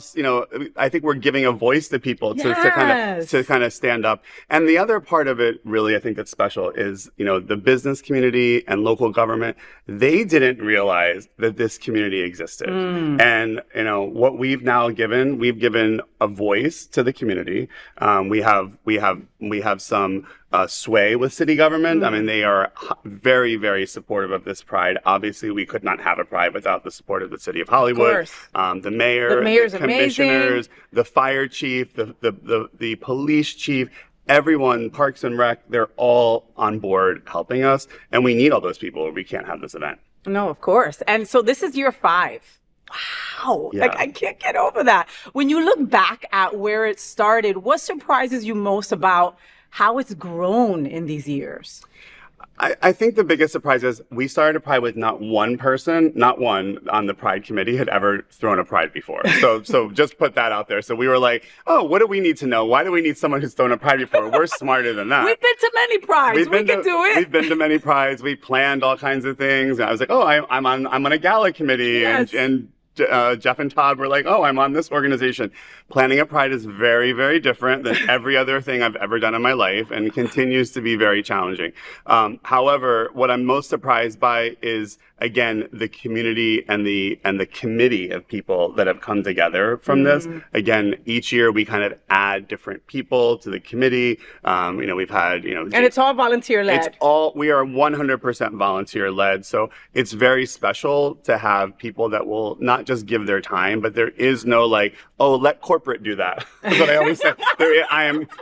I think we're giving a voice to people to kind of stand up. And the other part of it, really, I think that's special is, the business community and local government, they didn't realize that this community existed. And, what we've given a voice to the community. We have some sway with city government. I mean, they are very, very supportive of this pride. Obviously, we could not have a pride without the support of the city of Hollywood, the mayor, the commissioners, the fire chief, the police chief. Everyone, Parks and Rec, they're all on board helping us. And we need all those people or we can't have this event. No, of course. And so this is year 5. Wow. Yeah. Like, I can't get over that. When you look back at where it started, what surprises you most about how it's grown in these years? I think the biggest surprise is we started a pride with not one on the pride committee had ever thrown a pride before. So just put that out there. So we were like, oh, what do we need to know? Why do we need someone who's thrown a pride before? We're smarter than that. We've been to many prides. We can do it. We've been to many prides. We planned all kinds of things. And I was like, oh, I'm on a gala committee. Yes. And Jeff and Todd were like, oh, I'm on this organization. Planning a pride is very, very different than every other thing I've ever done in my life and continues to be very challenging. However, what I'm most surprised by is, again, the community and the committee of people that have come together from this. Again, each year we kind of add different people to the committee. We've had, and it's all volunteer led. We are 100% volunteer led. So it's very special to have people that will not just give their time, but there is no like, oh, let corporate do that. That's what I always say.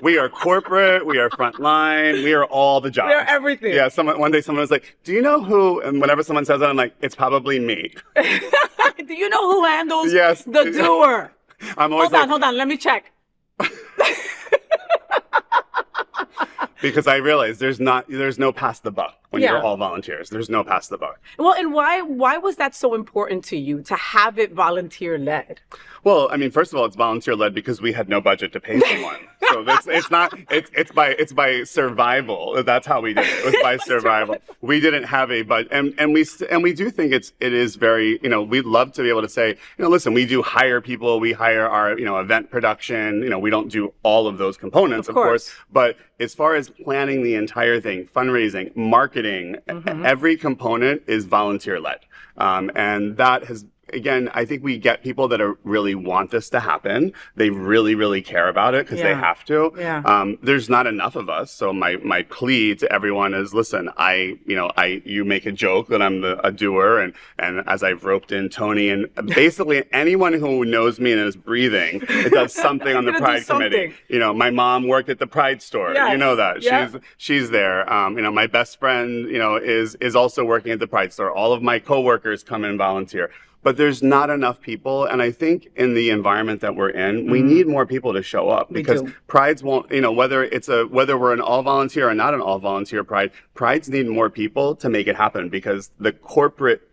We are corporate, we are frontline, we are all the jobs. We are everything. Yeah, one day someone was like, do you know who, and whenever someone says that, I'm like, it's probably me. Do you know who handles the doer? I'm always Hold on, let me check. Because I realize there's no pass the buck when you're all volunteers. There's no pass the buck. Well, and why was that so important to you to have it volunteer led? Well, I mean, first of all, it's volunteer led because we had no budget to pay someone. So it's by survival. That's how we did it. It was by survival. We didn't have a budget, and we do think it is very, we'd love to be able to say, listen, we do hire people, we hire our, event production, we don't do all of those components, of course, but as far as planning the entire thing, fundraising, marketing, every component is volunteer led. And that has, again, I think we get people that really want this to happen. They really, really care about it because they have to. Yeah. There's not enough of us. So my plea to everyone is, listen, you make a joke that I'm a doer, and as I've roped in Tony and basically anyone who knows me and is breathing, it does something on the Pride Committee. My mom worked at the Pride store. Yes. You know that. Yeah. She's there. My best friend, is also working at the Pride store. All of my coworkers come and volunteer. But there's not enough people, and I think in the environment that we're in, we need more people to show up because prides won't, whether we're an all volunteer or not an all volunteer pride, prides need more people to make it happen because the corporate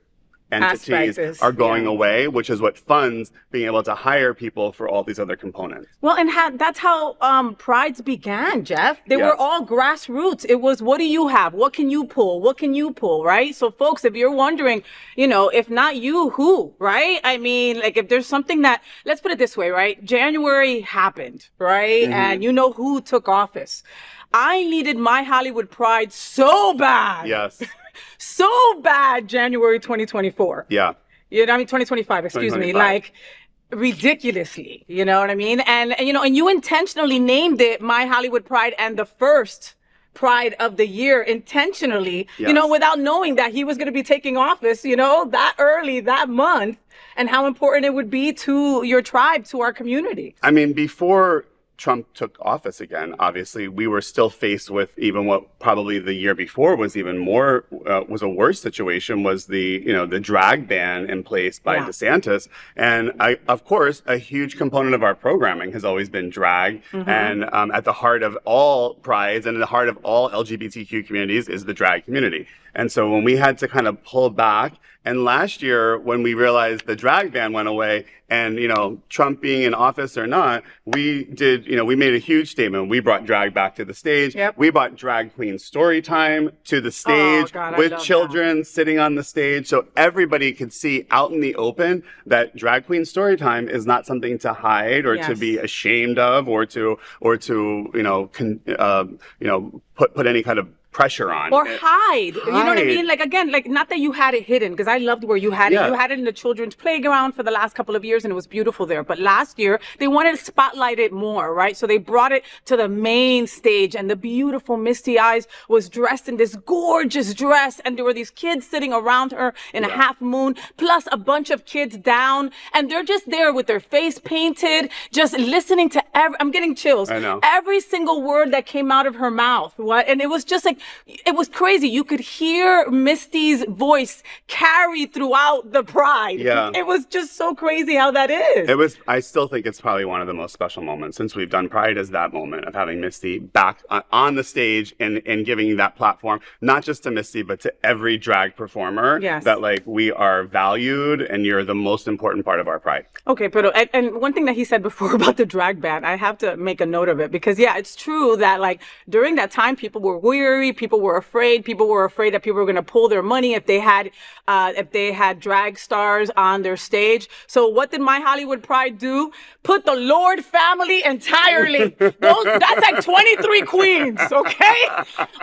entities are going away, which is what funds being able to hire people for all these other components. Well, and that's how prides began, Jeff. They were all grassroots. It was, what do you have? What can you pull? What can you pull, right? So folks, if you're wondering, if not you, who, right? I mean, like if there's something that, let's put it this way, right? January happened, right? And you know who took office. I needed my Hollywood pride so bad. Yes. So bad, January 2024. Yeah. 2025, excuse me. Like, ridiculously, you know what I mean? And you intentionally named it My Hollywood Pride and the first Pride of the year intentionally, without knowing that he was going to be taking office, that early, that month, and how important it would be to your tribe, to our community. I mean, before Trump took office again, obviously, we were still faced with even what probably the year before was even more, was a worse situation, was the drag ban in place by DeSantis. And of course, a huge component of our programming has always been drag. And at the heart of all prides and at the heart of all LGBTQ communities is the drag community. And so when we had to kind of pull back, and last year when we realized the drag ban went away, and Trump being in office or not, we made a huge statement. We brought drag back to the stage. Yep. We brought drag queen story time to the stage with children sitting on the stage, so everybody could see out in the open that drag queen story time is not something to hide or to be ashamed of, or to put any kind of pressure on. Or hide. You know what I mean? Like, again, like, not that you had it hidden, because I loved where you had it. You had it in the children's playground for the last couple of years, and it was beautiful there. But last year, they wanted to spotlight it more, right? So they brought it to the main stage, and the beautiful Misty Eyes was dressed in this gorgeous dress, and there were these kids sitting around her in a half moon, plus a bunch of kids down, and they're just there with their face painted, just listening to I'm getting chills. I know. Every single word that came out of her mouth. And it was just like, it was crazy. You could hear Misty's voice carry throughout the Pride. Yeah. It was just so crazy how that is. I still think it's probably one of the most special moments since we've done Pride, is that moment of having Misty back on the stage and giving that platform, not just to Misty, but to every drag performer. Yes. That, like, we are valued and you're the most important part of our Pride. Okay, but and one thing that he said before about the drag ban, I have to make a note of it, because it's true that, like, during that time, people were weary, people were afraid that people were going to pull their money if they had drag stars on their stage. So what did My Hollywood Pride do? Put the Lord family entirely. That's like 23 queens, okay?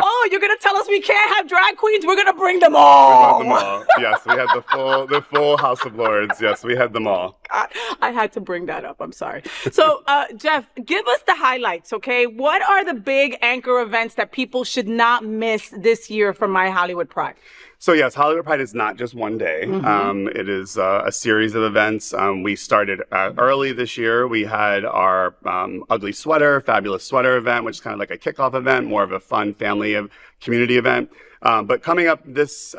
Oh, you're going to tell us we can't have drag queens? We're going to bring them all. We brought them all. Yes, we had the full House of Lords. Yes, we had them all. God, I had to bring that up. I'm sorry. So, Jeff, give us the highlights, okay? What are the big anchor events that people should not miss this year from My Hollywood Pride? So yes, Hollywood Pride is not just one day. It is a series of events. We started early this year. We had our Fabulous Sweater event, which is kind of like a kickoff event, more of a fun family community event. But coming up this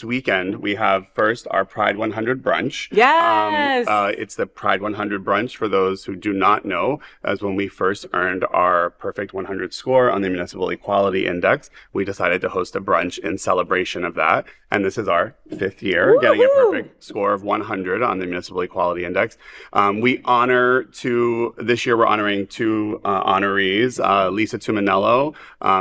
weekend, we have first our Pride 100 brunch. Yes. It's the Pride 100 brunch, for those who do not know, as when we first earned our perfect 100 score on the Municipal Equality Index, we decided to host a brunch in celebration of that. And this is our 5th year getting a perfect score of 100 on the Municipal Equality Index. This year we're honoring 2 honorees, Lisa Tuminello,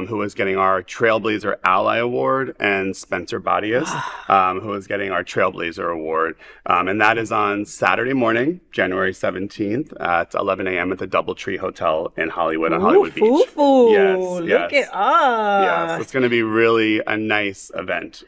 who is getting our Trailblazer Ally Award, and Spencer Byers, who is getting our Trailblazer Award. And that is on Saturday morning, January 17th at 11 a.m. at the Doubletree Hotel in Hollywood, on Hollywood Beach. Yes, look it up. Yes, it's going to be really a nice event.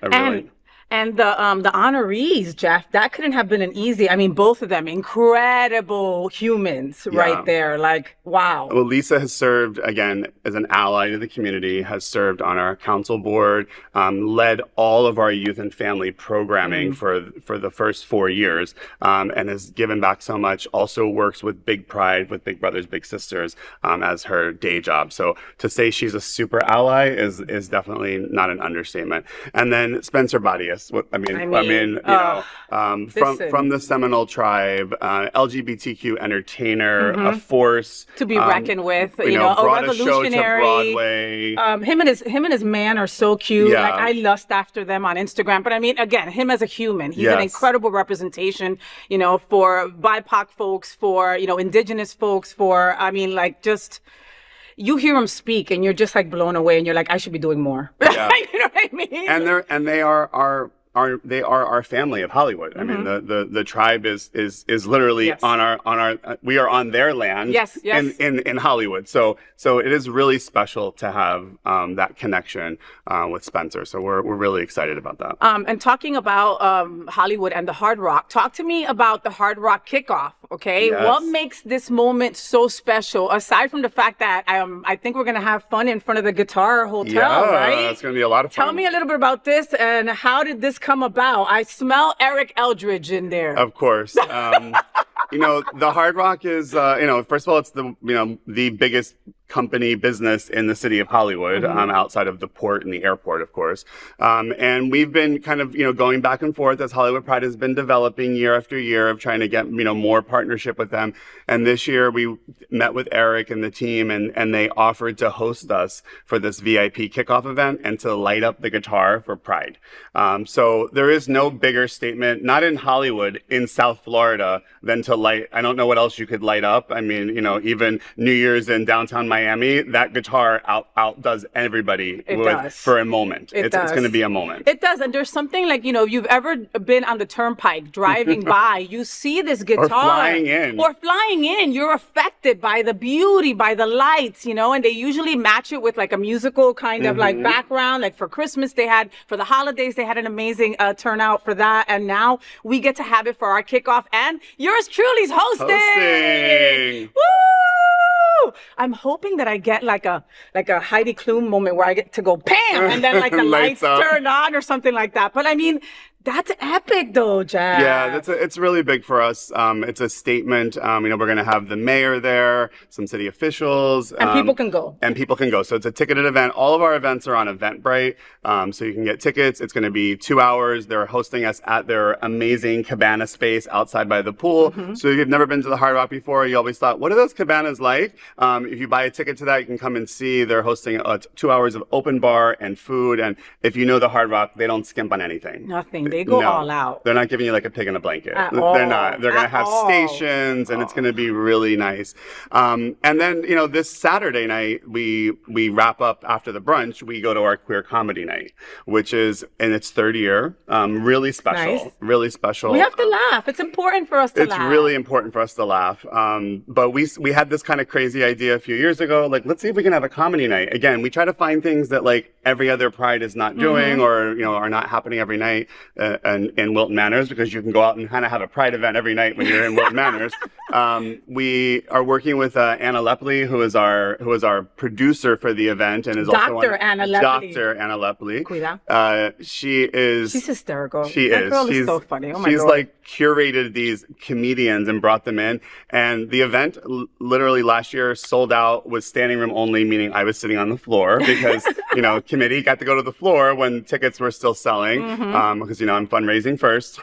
And the honorees, Jeff, that couldn't have been an easy. I mean, both of them, incredible humans right there. Like, wow. Well, Lisa has served, again, as an ally to the community, has served on our council board, led all of our youth and family programming for the first 4 years, and has given back so much. Also works with Big Pride, with Big Brothers Big Sisters, as her day job. So to say she's a super ally is definitely not an understatement. And then Spencer Byers. From the Seminole tribe, LGBTQ entertainer, a force to be reckoned with. A brought revolutionary. A show to Broadway. Him and his man are so cute. Yeah. Like, I lust after them on Instagram. But I mean, again, him as a human, he's an incredible representation. For BIPOC folks, for Indigenous folks, you hear him speak and you're just like blown away, and you're like, I should be doing more. Yeah. You know what I mean? And they are our family of Hollywood. I mean, the tribe is literally on our we are on their land. In Hollywood. So it is really special to have that connection with Spencer. So we're really excited about that. And talking about Hollywood and the Hard Rock, talk to me about the Hard Rock kickoff. Okay, what makes this moment so special? Aside from the fact that I think we're gonna have fun in front of the Guitar Hotel, right? Yeah, it's gonna be a lot of fun. Tell me a little bit about this, and how did this come about? I smell Eric Eldridge in there. Of course. The Hard Rock is, first of all, it's the biggest company business in the city of Hollywood, outside of the port and the airport, of course. And we've been kind of, going back and forth as Hollywood Pride has been developing year after year of trying to get, more partnership with them. And this year we met with Eric and the team, and they offered to host us for this VIP kickoff event and to light up the guitar for Pride. So there is no bigger statement, not in Hollywood, in South Florida, than to light. I don't know what else you could light up. I mean, even New Year's in downtown Miami, that guitar outdoes everybody for a moment. It's going to be a moment. It does. And there's something like, if you've ever been on the turnpike driving by, you see this guitar. Or flying in. You're affected by the beauty, by the lights, and they usually match it with like a musical kind of like background. Like for Christmas, for the holidays, they had an amazing turnout for that. And now we get to have it for our kickoff. And yours truly's hosting. Woo! I'm hoping that I get like a Heidi Klum moment where I get to go bam, and then like the lights turn on or something like that. But I mean, that's epic though, Jack. Yeah, it's really big for us. It's a statement. We're going to have the mayor there, some city officials. And people can go. So it's a ticketed event. All of our events are on Eventbrite. So you can get tickets. It's going to be 2 hours. They're hosting us at their amazing cabana space outside by the pool. So if you've never been to the Hard Rock before, you always thought, what are those cabanas like? If you buy a ticket to that, you can come and see. They're hosting 2 hours of open bar and food. And if you know the Hard Rock, they don't skimp on anything. Nothing. They go all out. They're not giving you like a pig in a blanket. They're not. They're going to have stations, and it's going to be really nice. And then, this Saturday night, we wrap up after the brunch. We go to our queer comedy night, which is in its third year. Really special. Nice. Really special. We have to laugh. It's important for us to laugh. It's really important for us to laugh. But we had this kind of crazy idea a few years ago. Like, let's see if we can have a comedy night. Again, we try to find things that like every other Pride is not doing, or are not happening every night. In Wilton Manors, because you can go out and kind of have a Pride event every night when you're in Wilton Manors. We are working with Anna Lepley, who is our producer for the event, and is Dr. Anna Lepley. She's hysterical. That girl is so funny. Oh my she's God. like curated these comedians and brought them in, and the event literally last year sold out, was standing room only, meaning I was sitting on the floor because committee got to go to the floor when tickets were still selling, because I'm fundraising first.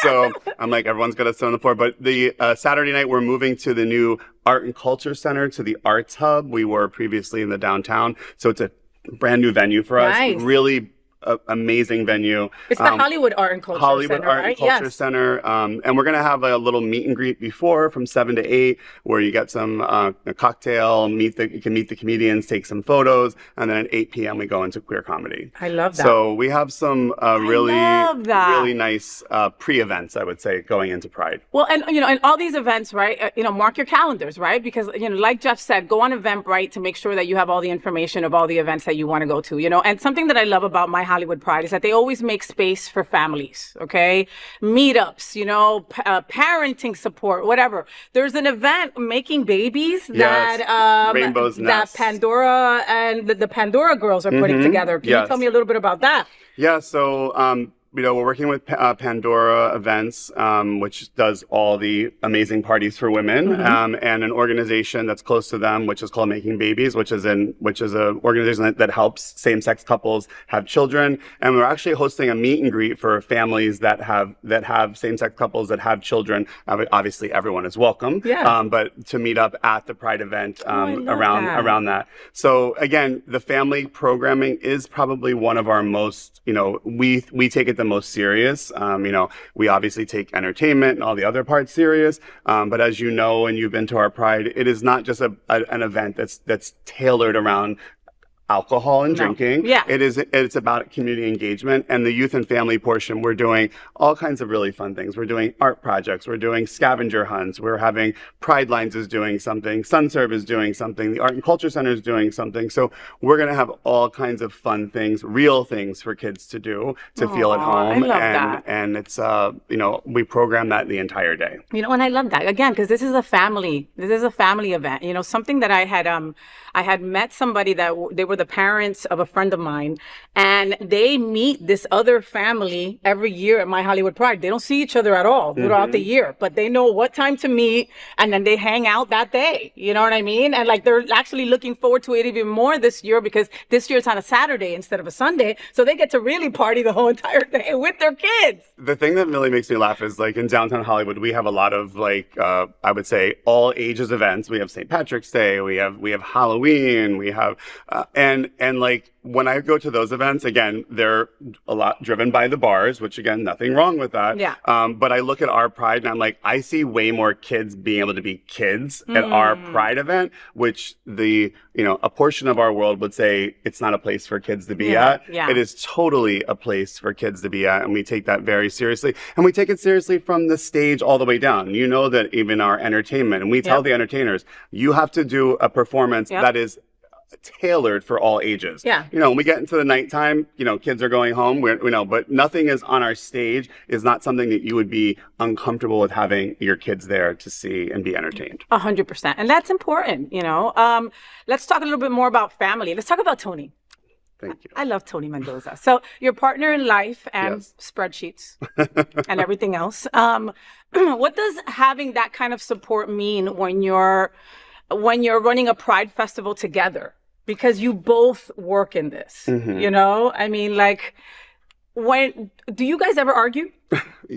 So I'm like, everyone's got to sit on the floor. But the Saturday night, we're moving to the new Art and Culture Center, to the Arts Hub. We were previously in the downtown. So it's a brand new venue for us. Nice. Really amazing venue. It's the Hollywood Art and Culture Center, Hollywood Art and Culture yes. Center. And we're going to have a little meet and greet before from 7 to 8, where you get some a cocktail, you can meet the comedians, take some photos, and then at 8 p.m. we go into queer comedy. I love that. So we have some really nice pre-events, I would say, going into Pride. Well, and and all these events, right? Mark your calendars, right? Because like Jeff said, go on Eventbrite to make sure that you have all the information of all the events that you want to go to. And something that I love about my Hollywood Pride is that they always make space for families, okay? Meetups, parenting support, whatever. There's an event, Making Babies, that Rainbow's Nest. That Pandora and the Pandora girls are putting together. Can you tell me a little bit about that? Yeah, so we're working with Pandora Events, which does all the amazing parties for women, and an organization that's close to them, which is called Making Babies, which is an organization that helps same-sex couples have children. And we're actually hosting a meet and greet for families that have same-sex couples that have children. Obviously, everyone is welcome, but to meet up at the Pride event around that. So again, the family programming is probably one of our most, we take it the most serious. We obviously take entertainment and all the other parts serious. But as you know, and you've been to our Pride, it is not just an event that's tailored around alcohol and drinking. Yeah. It's about community engagement, and the youth and family portion. We're doing all kinds of really fun things. We're doing art projects. We're doing scavenger hunts. We're having Pride Lines is doing something. SunServe is doing something. The Art and Culture Center is doing something. So we're going to have all kinds of fun things, real things for kids to do, to feel at home. I love that. And it's, we program that the entire day. And I love that, again, because this is a family event. Something that I had met somebody that they were were the parents of a friend of mine, and they meet this other family every year at My Hollywood Pride. They don't see each other at all throughout the year, but they know what time to meet, and then they hang out that day. You know what I mean? And like they're actually looking forward to it even more this year because this year it's on a Saturday instead of a Sunday, so they get to really party the whole entire day with their kids. The thing that really makes me laugh is like in downtown Hollywood, we have a lot of like I would say all ages events. We have St. Patrick's Day, we have Halloween, we have and like when I go to those events, again, they're a lot driven by the bars, which again, nothing wrong with that. Yeah. But I look at our Pride and I'm like, I see way more kids being able to be kids at our Pride event, which a portion of our world would say it's not a place for kids to be at. Yeah. It is totally a place for kids to be at. And we take that very seriously. And we take it seriously from the stage all the way down. You know that even our entertainment, and we tell the entertainers, you have to do a performance that is tailored for all ages. Yeah. When we get into the nighttime, kids are going home, but nothing is on our stage is not something that you would be uncomfortable with having your kids there to see and be entertained. 100%. And that's important, Let's talk a little bit more about family. Let's talk about Tony. Thank you. I love Tony Mendoza. So your partner in life and spreadsheets and everything else. What does having that kind of support mean when you're running a Pride festival together? Because you both work in this, I mean, like, do you guys ever argue?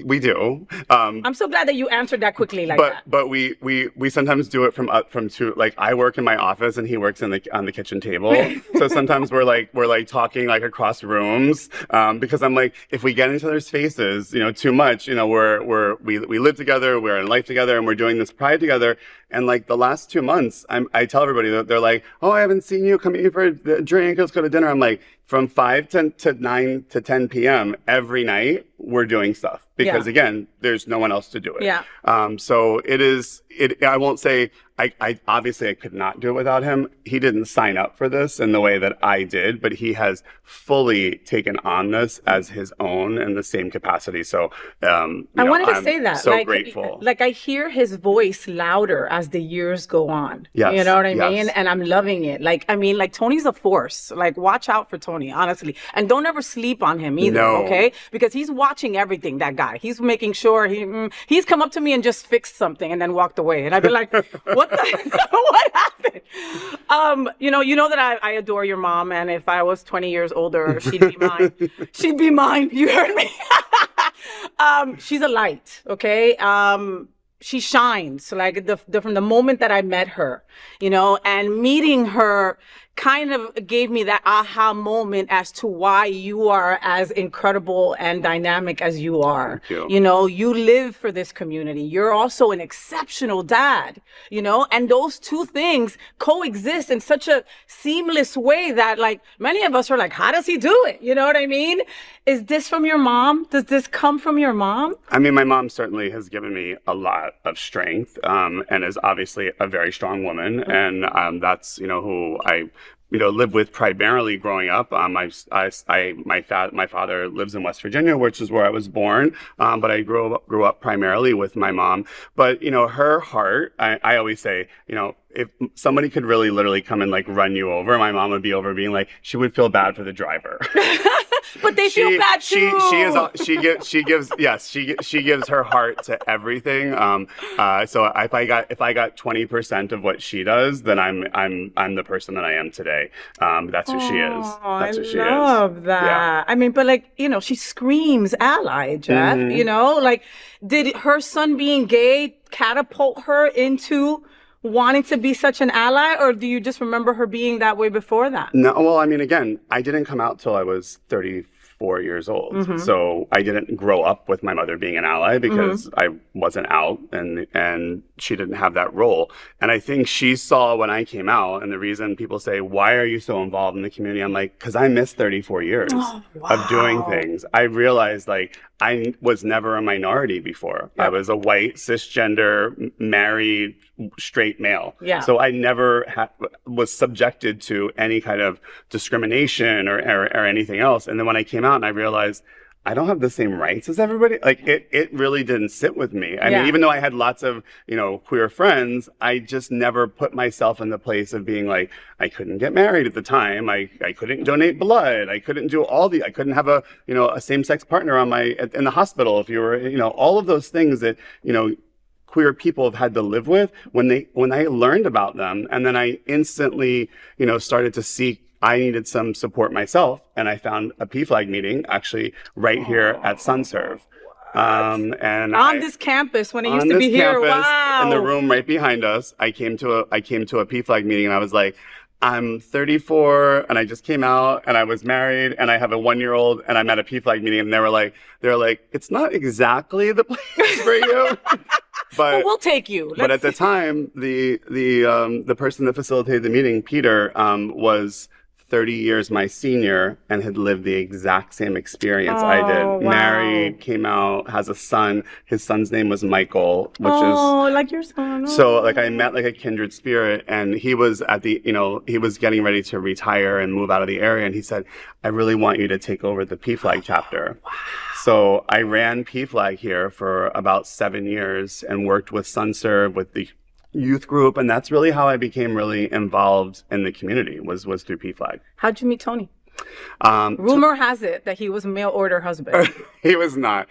We do. I'm so glad that you answered that quickly that. But we sometimes do it from two. Like I work in my office and he works on the kitchen table. So sometimes we're like talking like across rooms because I'm like, if we get into each other's faces, too much, we live together, we're in life together, and we're doing this Pride together. And like the last 2 months, I tell everybody that they're like, oh, I haven't seen you. Come in for a drink. Let's go to dinner. I'm like, from 5 to 9 to 10 p.m. every night, we're doing stuff because again, there's no one else to do it. Yeah. So I won't say I obviously I could not do it without him. He didn't sign up for this in the way that I did, but he has fully taken on this as his own in the same capacity. So I wanted to say that. So grateful. Like I hear his voice louder as the years go on. Yes. You know what I mean? And I'm loving it. Like Tony's a force. Like watch out for Tony, honestly. And don't ever sleep on him either, okay? Because he's watching everything, that guy. He's making sure he's come up to me and just fixed something and then walked away. And I'd be like, what what happened? You know that I adore your mom, and if I was 20 years older, she'd be mine. She'd be mine. You heard me. She's a light, okay? She shines like from the moment that I met her, and meeting her kind of gave me that aha moment as to why you are as incredible and dynamic as you are. Thank you. You live for this community. You're also an exceptional dad, and those two things coexist in such a seamless way that like many of us are like, how does he do it? You know what I mean? Is this from your mom? Does this come from your mom? I mean, my mom certainly has given me a lot of strength, and is obviously a very strong woman. And that's, who I lived with primarily growing up. My father lives in West Virginia, which is where I was born. But I grew up primarily with my mom. But, her heart, I always say, if somebody could really literally come and like run you over, my mom would be over being like, she would feel bad for the driver. But they feel bad too. She gives her heart to everything. So if I got 20% of what she does, then I'm the person that I am today. That's who she is. That's who she is. I love that. Yeah. I mean, but like, she screams ally, Jeff. Like, did her son being gay catapult her into wanting to be such an ally, or do you just remember her being that way before that? No, well, I mean, again, I didn't come out till I was 34 years old. So I didn't grow up with my mother being an ally because I wasn't out and she didn't have that role. And I think she saw when I came out, and the reason people say, why are you so involved in the community? I'm like, because I missed 34 years of doing things. I realized like I was never a minority before. Yep. I was a white, cisgender, married, straight male. Yeah. So I never was subjected to any kind of discrimination or anything else. And then when I came out and I realized I don't have the same rights as everybody. Like it really didn't sit with me. I mean, even though I had lots of, queer friends, I just never put myself in the place of being like, I couldn't get married at the time. I couldn't donate blood. I couldn't do I couldn't have a same-sex partner in the hospital if you were, all of those things that, queer people have had to live with. When I learned about them, and then I instantly, started to seek, I needed some support myself, and I found a PFLAG meeting actually right here at SunServe. And on this campus when it used to be here. Wow. In the room right behind us, I came to a PFLAG meeting, and I was like, I'm 34 and I just came out and I was married and I have a 1-year-old and I'm at a PFLAG meeting, and they were like, it's not exactly the place for you. But we'll take you. But at the time, the person that facilitated the meeting, Peter, was 30 years my senior and had lived the exact same experience I did. Wow. Married, came out, has a son. His son's name was Michael, which is like your son. So like I met like a kindred spirit, and he was he was getting ready to retire and move out of the area, and he said, I really want you to take over the PFLAG chapter. Wow. So I ran PFLAG here for about 7 years and worked with SunServe, with the youth group, and that's really how I became really involved in the community was through PFLAG. How'd you meet Tony? Rumor has it that he was a mail order husband. He was not.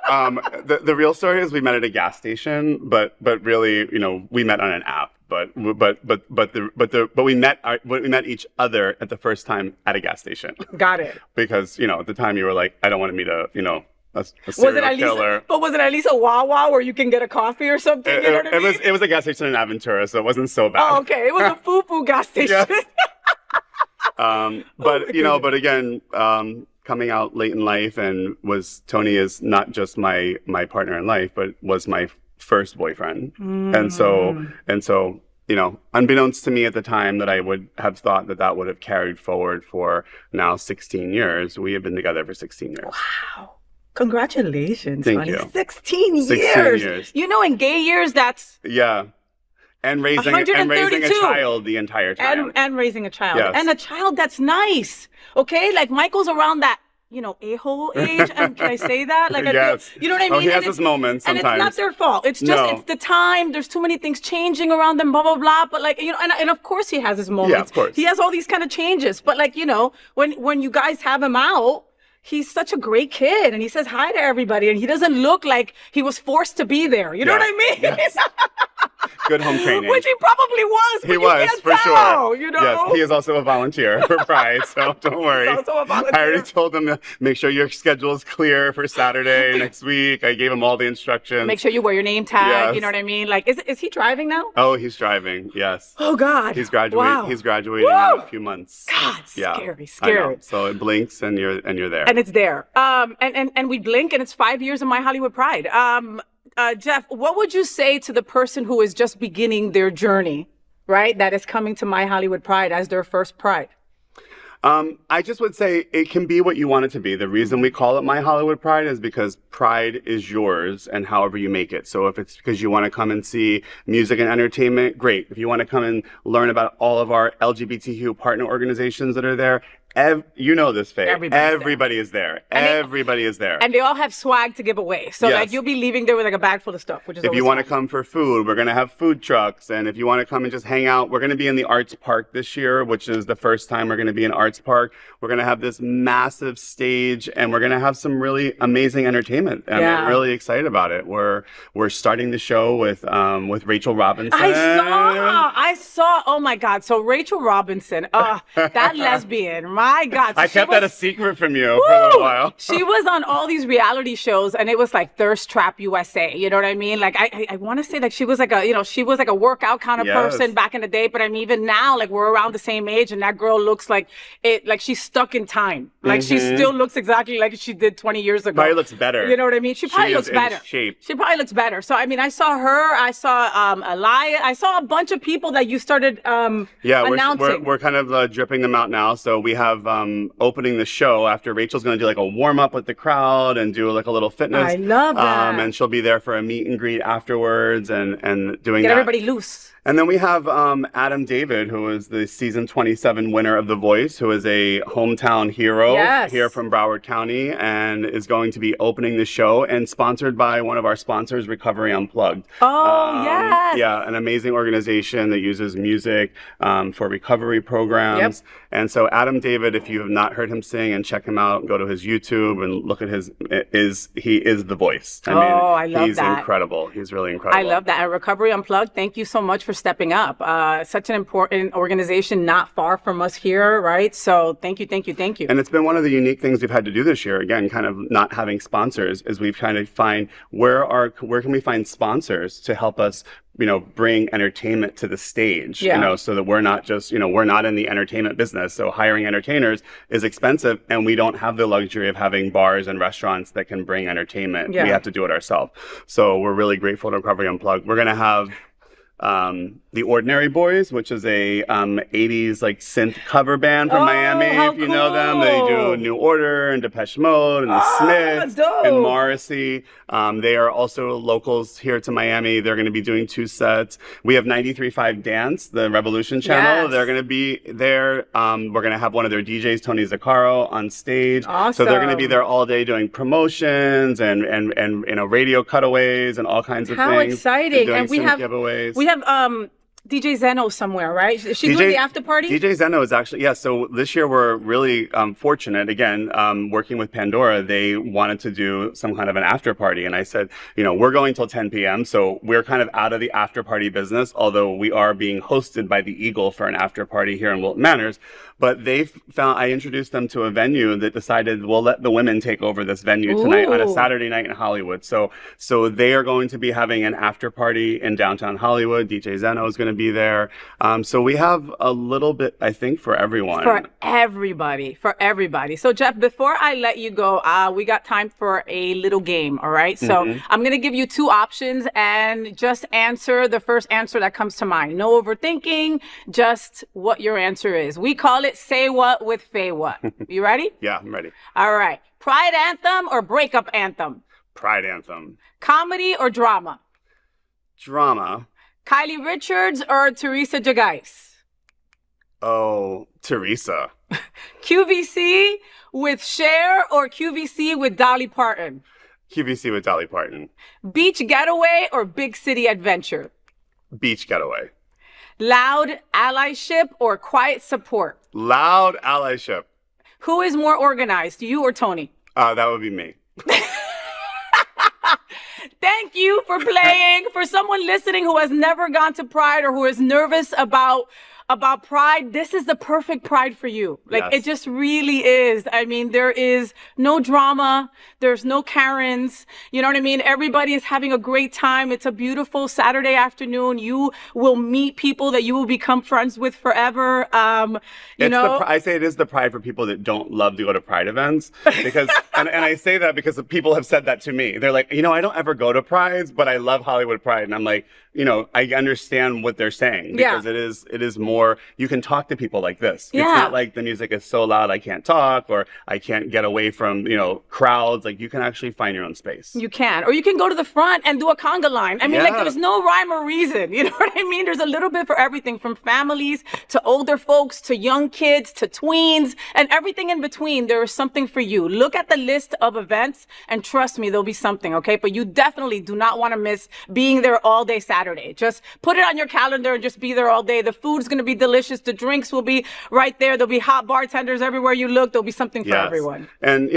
The real story is we met at a gas station, but really, we met on an app. But we met each other at the first time at a gas station. Got it. Because at the time you were like, I don't want to meet a serial killer. But was it at least a Wawa where you can get a coffee or something? You know what I mean? It was a gas station in Aventura, so it wasn't so bad. Oh, okay. It was a foo-foo gas station. Yes. But again, coming out late in life, and Tony is not just my partner in life, but was my first boyfriend. And so, unbeknownst to me at the time that I would have thought that would have carried forward for now 16 years. We have been together for 16 years. Wow. Congratulations, Thank honey. you. 16 years. 16 years. In gay years, that's... Yeah. And raising a child the entire time. And raising a child. Yes. And a child that's nice. Okay? Like, Michael's around that, a-hole age. And can I say that? Like, yes. You know what I mean? He has his moments sometimes. And it's not their fault. It's just, it's the time. There's too many things changing around them, blah, blah, blah. But like, and of course he has his moments. Yeah, of course. He has all these kind of changes. But like, when you guys have him out, he's such a great kid, and he says hi to everybody, and he doesn't look like he was forced to be there. You know what I mean? Yes. Good home training. Which he probably was. But he was, for tell, sure. Yes, he is also a volunteer for Pride, so don't worry. He's also a volunteer. I already told him to make sure your schedule is clear for Saturday next week. I gave him all the instructions. Make sure you wear your name tag. Yes. You know what I mean? Like, is he driving now? Oh, he's driving. Yes. Oh God. He's graduating. Wow. He's graduating in a few months. God, yeah. scary. I know. So it blinks, and you're there. And it's there. And we blink, and it's 5 years of My Hollywood Pride. Jeff, what would you say to the person who is just beginning their journey, right? That is coming to My Hollywood Pride as their first Pride? I just would say it can be what you want it to be. The reason we call it My Hollywood Pride is because Pride is yours, and however you make it. So if it's because you want to come and see music and entertainment, great. If you want to come and learn about all of our LGBTQ partner organizations that are there, you know this, Faye. Everybody is there. Everybody is there. And they all have swag to give away. So Yes. like you'll be leaving there with like a bag full of stuff, which is If you want to come for food, we're going to have food trucks. And if you want to come and just hang out, we're going to be in the Arts Park this year, which is the first time we're going to be in Arts Park. We're going to have this massive stage, and we're going to have some really amazing entertainment. And I'm really excited about it. We're starting the show with Rachel Robinson. I saw. Oh my God. So Rachel Robinson, that lesbian, my God. So I kept that a secret from you for a little while. She was on all these reality shows, and it was like Thirst Trap USA. You know what I mean? Like I want to say like she was like a workout kind of person back in the day. But I mean, even now, like we're around the same age, and that girl looks like she's stuck in time. Like she still looks exactly like she did 20 years ago. Probably looks better. You know what I mean? She probably looks better. Shape. She probably looks better. So I mean, I saw her. I saw Elia. I saw a bunch of people that you started announcing. We're kind of dripping them out now. So we have opening the show after Rachel's going to do like a warm up with the crowd and do like a little fitness. I love that. And she'll be there for a meet and greet afterwards and doing Get that. everybody loose. And then we have Adam David, who is the season 27 winner of The Voice, who is a hometown hero here from Broward County, and is going to be opening the show and sponsored by one of our sponsors, Recovery Unplugged. Oh, yes. Yeah, an amazing organization that uses music for recovery programs. Yep. And so Adam David, if you have not heard him sing, and check him out, go to his YouTube and look at he is The Voice. I mean, I love he's that. Incredible. He's really incredible. I love that. And Recovery Unplugged, thank you so much for stepping up. Such an important organization not far from us here, right? So thank you. And it's been one of the unique things we've had to do this year, again, kind of not having sponsors, is we've tried to find where can we find sponsors to help us, bring entertainment to the stage, so that we're not just, we're not in the entertainment business. So hiring entertainers is expensive, and we don't have the luxury of having bars and restaurants that can bring entertainment. We have to do it ourselves. So we're really grateful to Recovery Unplugged. We're going to have The Ordinary Boys, which is a 80s synth cover band from Miami. If you know them, they do New Order and Depeche Mode and the Smiths and Morrissey. They are also locals here to Miami. They're going to be doing 2 sets. We have 93.5 Dance, the Revolution channel. They're going to be there. We're going to have one of their DJs, Tony Zaccaro, on stage. Awesome. So they're going to be there all day doing promotions and radio cutaways and all kinds of things. How exciting! And we have giveaways. We have DJ Zeno somewhere, right? Is she doing the after party? DJ Zeno is actually, so this year we're really fortunate. Again, working with Pandora, they wanted to do some kind of an after party. And I said, we're going till 10 p.m. So we're kind of out of the after party business, although we are being hosted by the Eagle for an after party here in Wilton Manors. But I introduced them to a venue that decided, we'll let the women take over this venue tonight on a Saturday night in Hollywood. So they are going to be having an after party in downtown Hollywood. DJ Zeno is going to be there. So we have a little bit, I think, for everyone. For everybody. So Jeff, before I let you go, we got time for a little game, all right? So I'm going to give you 2 options and just answer the first answer that comes to mind. No overthinking, just what your answer is. We call it Say What with FayWhat. You ready? Yeah, I'm ready. All right. Pride anthem or breakup anthem? Pride anthem. Comedy or drama? Drama. Kylie Richards or Teresa Jagais? Oh, Teresa. QVC with Cher or QVC with Dolly Parton? QVC with Dolly Parton. Beach getaway or big city adventure? Beach getaway. Loud allyship or quiet support? Loud allyship. Who is more organized, you or Tony? That would be me. Thank you for playing. For someone listening who has never gone to Pride or who is nervous about Pride, this is the perfect Pride for you. It just really is. I mean, there is no drama. There's no Karens. You know what I mean? Everybody is having a great time. It's a beautiful Saturday afternoon. You will meet people that you will become friends with forever. I say it is the Pride for people that don't love to go to Pride events, because, and I say that because people have said that to me. They're like, I don't ever go to Prides, but I love Hollywood Pride. And I'm like, I understand what they're saying, because it is more, you can talk to people like this. It's not like the music is so loud I can't talk, or I can't get away from, crowds. You can actually find your own space. You can. Or you can go to the front and do a conga line. I mean, there's no rhyme or reason. You know what I mean? There's a little bit for everything, from families to older folks to young kids to tweens and everything in between. There is something for you. Look at the list of events and trust me, there'll be something, okay? But you definitely do not want to miss being there all day Saturday. Just put it on your calendar and just be there all day. The food's going to be delicious. The drinks will be right there. There'll be hot bartenders everywhere you look. There'll be something for everyone. And,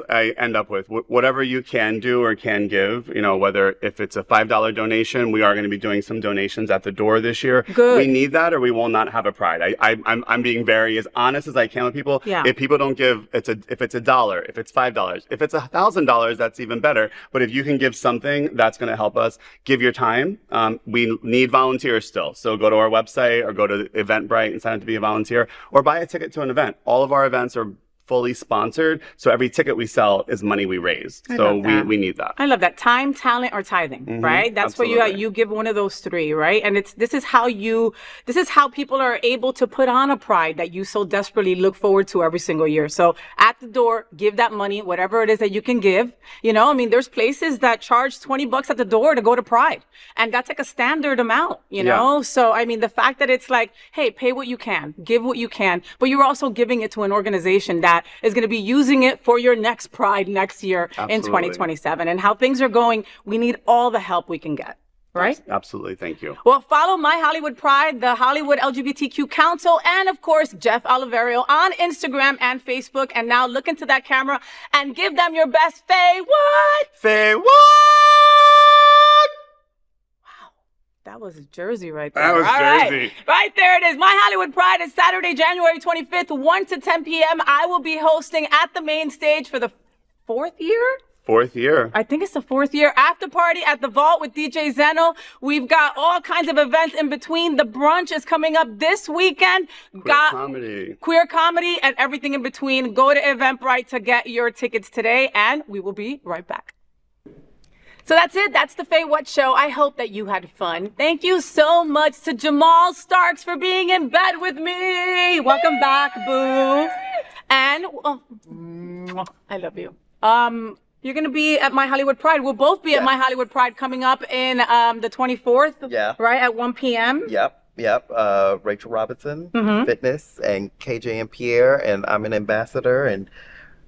I end up with whatever you can do or can give, whether if it's a $5 donation, we are going to be doing some donations at the door this year. Good. We need that or we will not have a Pride. I'm being very as honest as I can with people. Yeah. If people don't give, if it's $1, if it's $5, if it's $1,000, that's even better. But if you can give something, that's going to help us. Give your time. We need volunteers still. So go to our website or go to Eventbrite and sign up to be a volunteer, or buy a ticket to an event. All of our events are fully sponsored. So every ticket we sell is money we raise. So we need that. I love that. Time, talent, or tithing, right? That's Absolutely. what you give one of those three, right? And this is how people are able to put on a pride that you so desperately look forward to every single year. So at the door, give that money, whatever it is that you can give. You know, I mean, there's places that charge $20 at the door to go to Pride. And that's like a standard amount, you know? So, I mean, the fact that it's like, hey, pay what you can, give what you can, but you're also giving it to an organization that is going to be using it for your next Pride next year in 2027. And how things are going, we need all the help we can get. Right? Absolutely. Thank you. Well, follow My Hollywood Pride, the Hollywood LGBTQ Council, and of course, Jeff Oliverio on Instagram and Facebook. And now look into that camera and give them your best FayWhat? FayWhat? Wow. That was Jersey right there. That was Jersey. Right there it is. My Hollywood Pride is Saturday, January 25th, 1 to 10 p.m. I will be hosting at the main stage for the 4th year? 4th year. I think it's the 4th year. After party at the Vault with DJ Zeno. We've got all kinds of events in between. The brunch is coming up this weekend. Queer comedy and everything in between. Go to Eventbrite to get your tickets today, and we will be right back. So that's it. That's the FayWhat Show. I hope that you had fun. Thank you so much to Jamal Starks for being in bed with me. Welcome back, boo. And I love you. You're going to be at My Hollywood Pride. We'll both be at My Hollywood Pride coming up in the 24th. Yeah. Right, at 1 p.m. Yep. Rachel Robinson, Fitness, and KJ and Pierre, and I'm an ambassador, and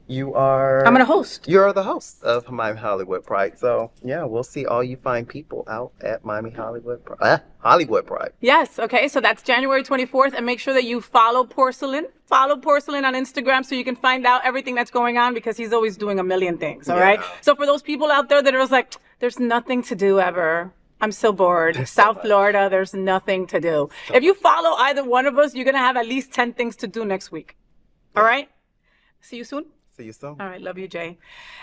you are... I'm going to host. You're the host of Miami Hollywood Pride. So, yeah, we'll see all you fine people out at Miami Hollywood Pride. Hollywood Pride. Yes, okay, so that's January 24th, and make sure that you follow Porcelain. Follow Porcelain on Instagram so you can find out everything that's going on, because he's always doing a million things, all right? So for those people out there that are like, there's nothing to do ever. I'm so bored. South Florida, there's nothing to do. If you follow either one of us, you're going to have at least 10 things to do next week. All right? See you soon. See you soon. All right. Love you, Jay.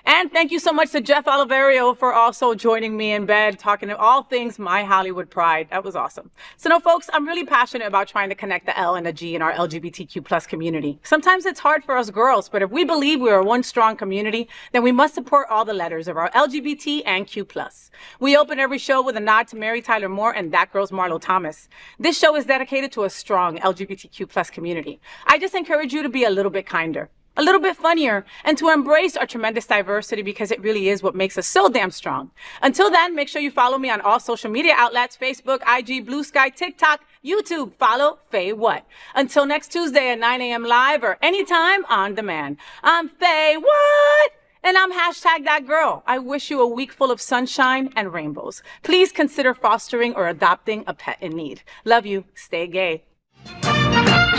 And thank you so much to Jeff Oliverio for also joining me in bed, talking to all things My Hollywood Pride. That was awesome. So no, folks, I'm really passionate about trying to connect the L and the G in our LGBTQ plus community. Sometimes it's hard for us girls, but if we believe we are one strong community, then we must support all the letters of our LGBT and Q plus. We open every show with a nod to Mary Tyler Moore and That Girl's Marlo Thomas. This show is dedicated to a strong LGBTQ plus community. I just encourage you to be a little bit kinder, a little bit funnier, and to embrace our tremendous diversity, because it really is what makes us so damn strong. Until then, make sure you follow me on all social media outlets: Facebook, IG, Blue Sky, TikTok, YouTube. Follow FayWhat. Until next Tuesday at 9 a.m. live or anytime on demand. I'm FayWhat, and I'm #thatgirl. I wish you a week full of sunshine and rainbows. Please consider fostering or adopting a pet in need. Love you. Stay gay.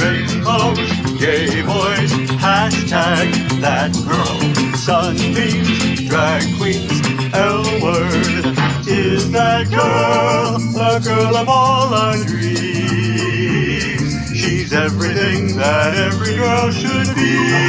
Rainbows, gay boys, #that girl. Sunbeams, drag queens, L-word is that girl, the girl of all our dreams. She's everything that every girl should be.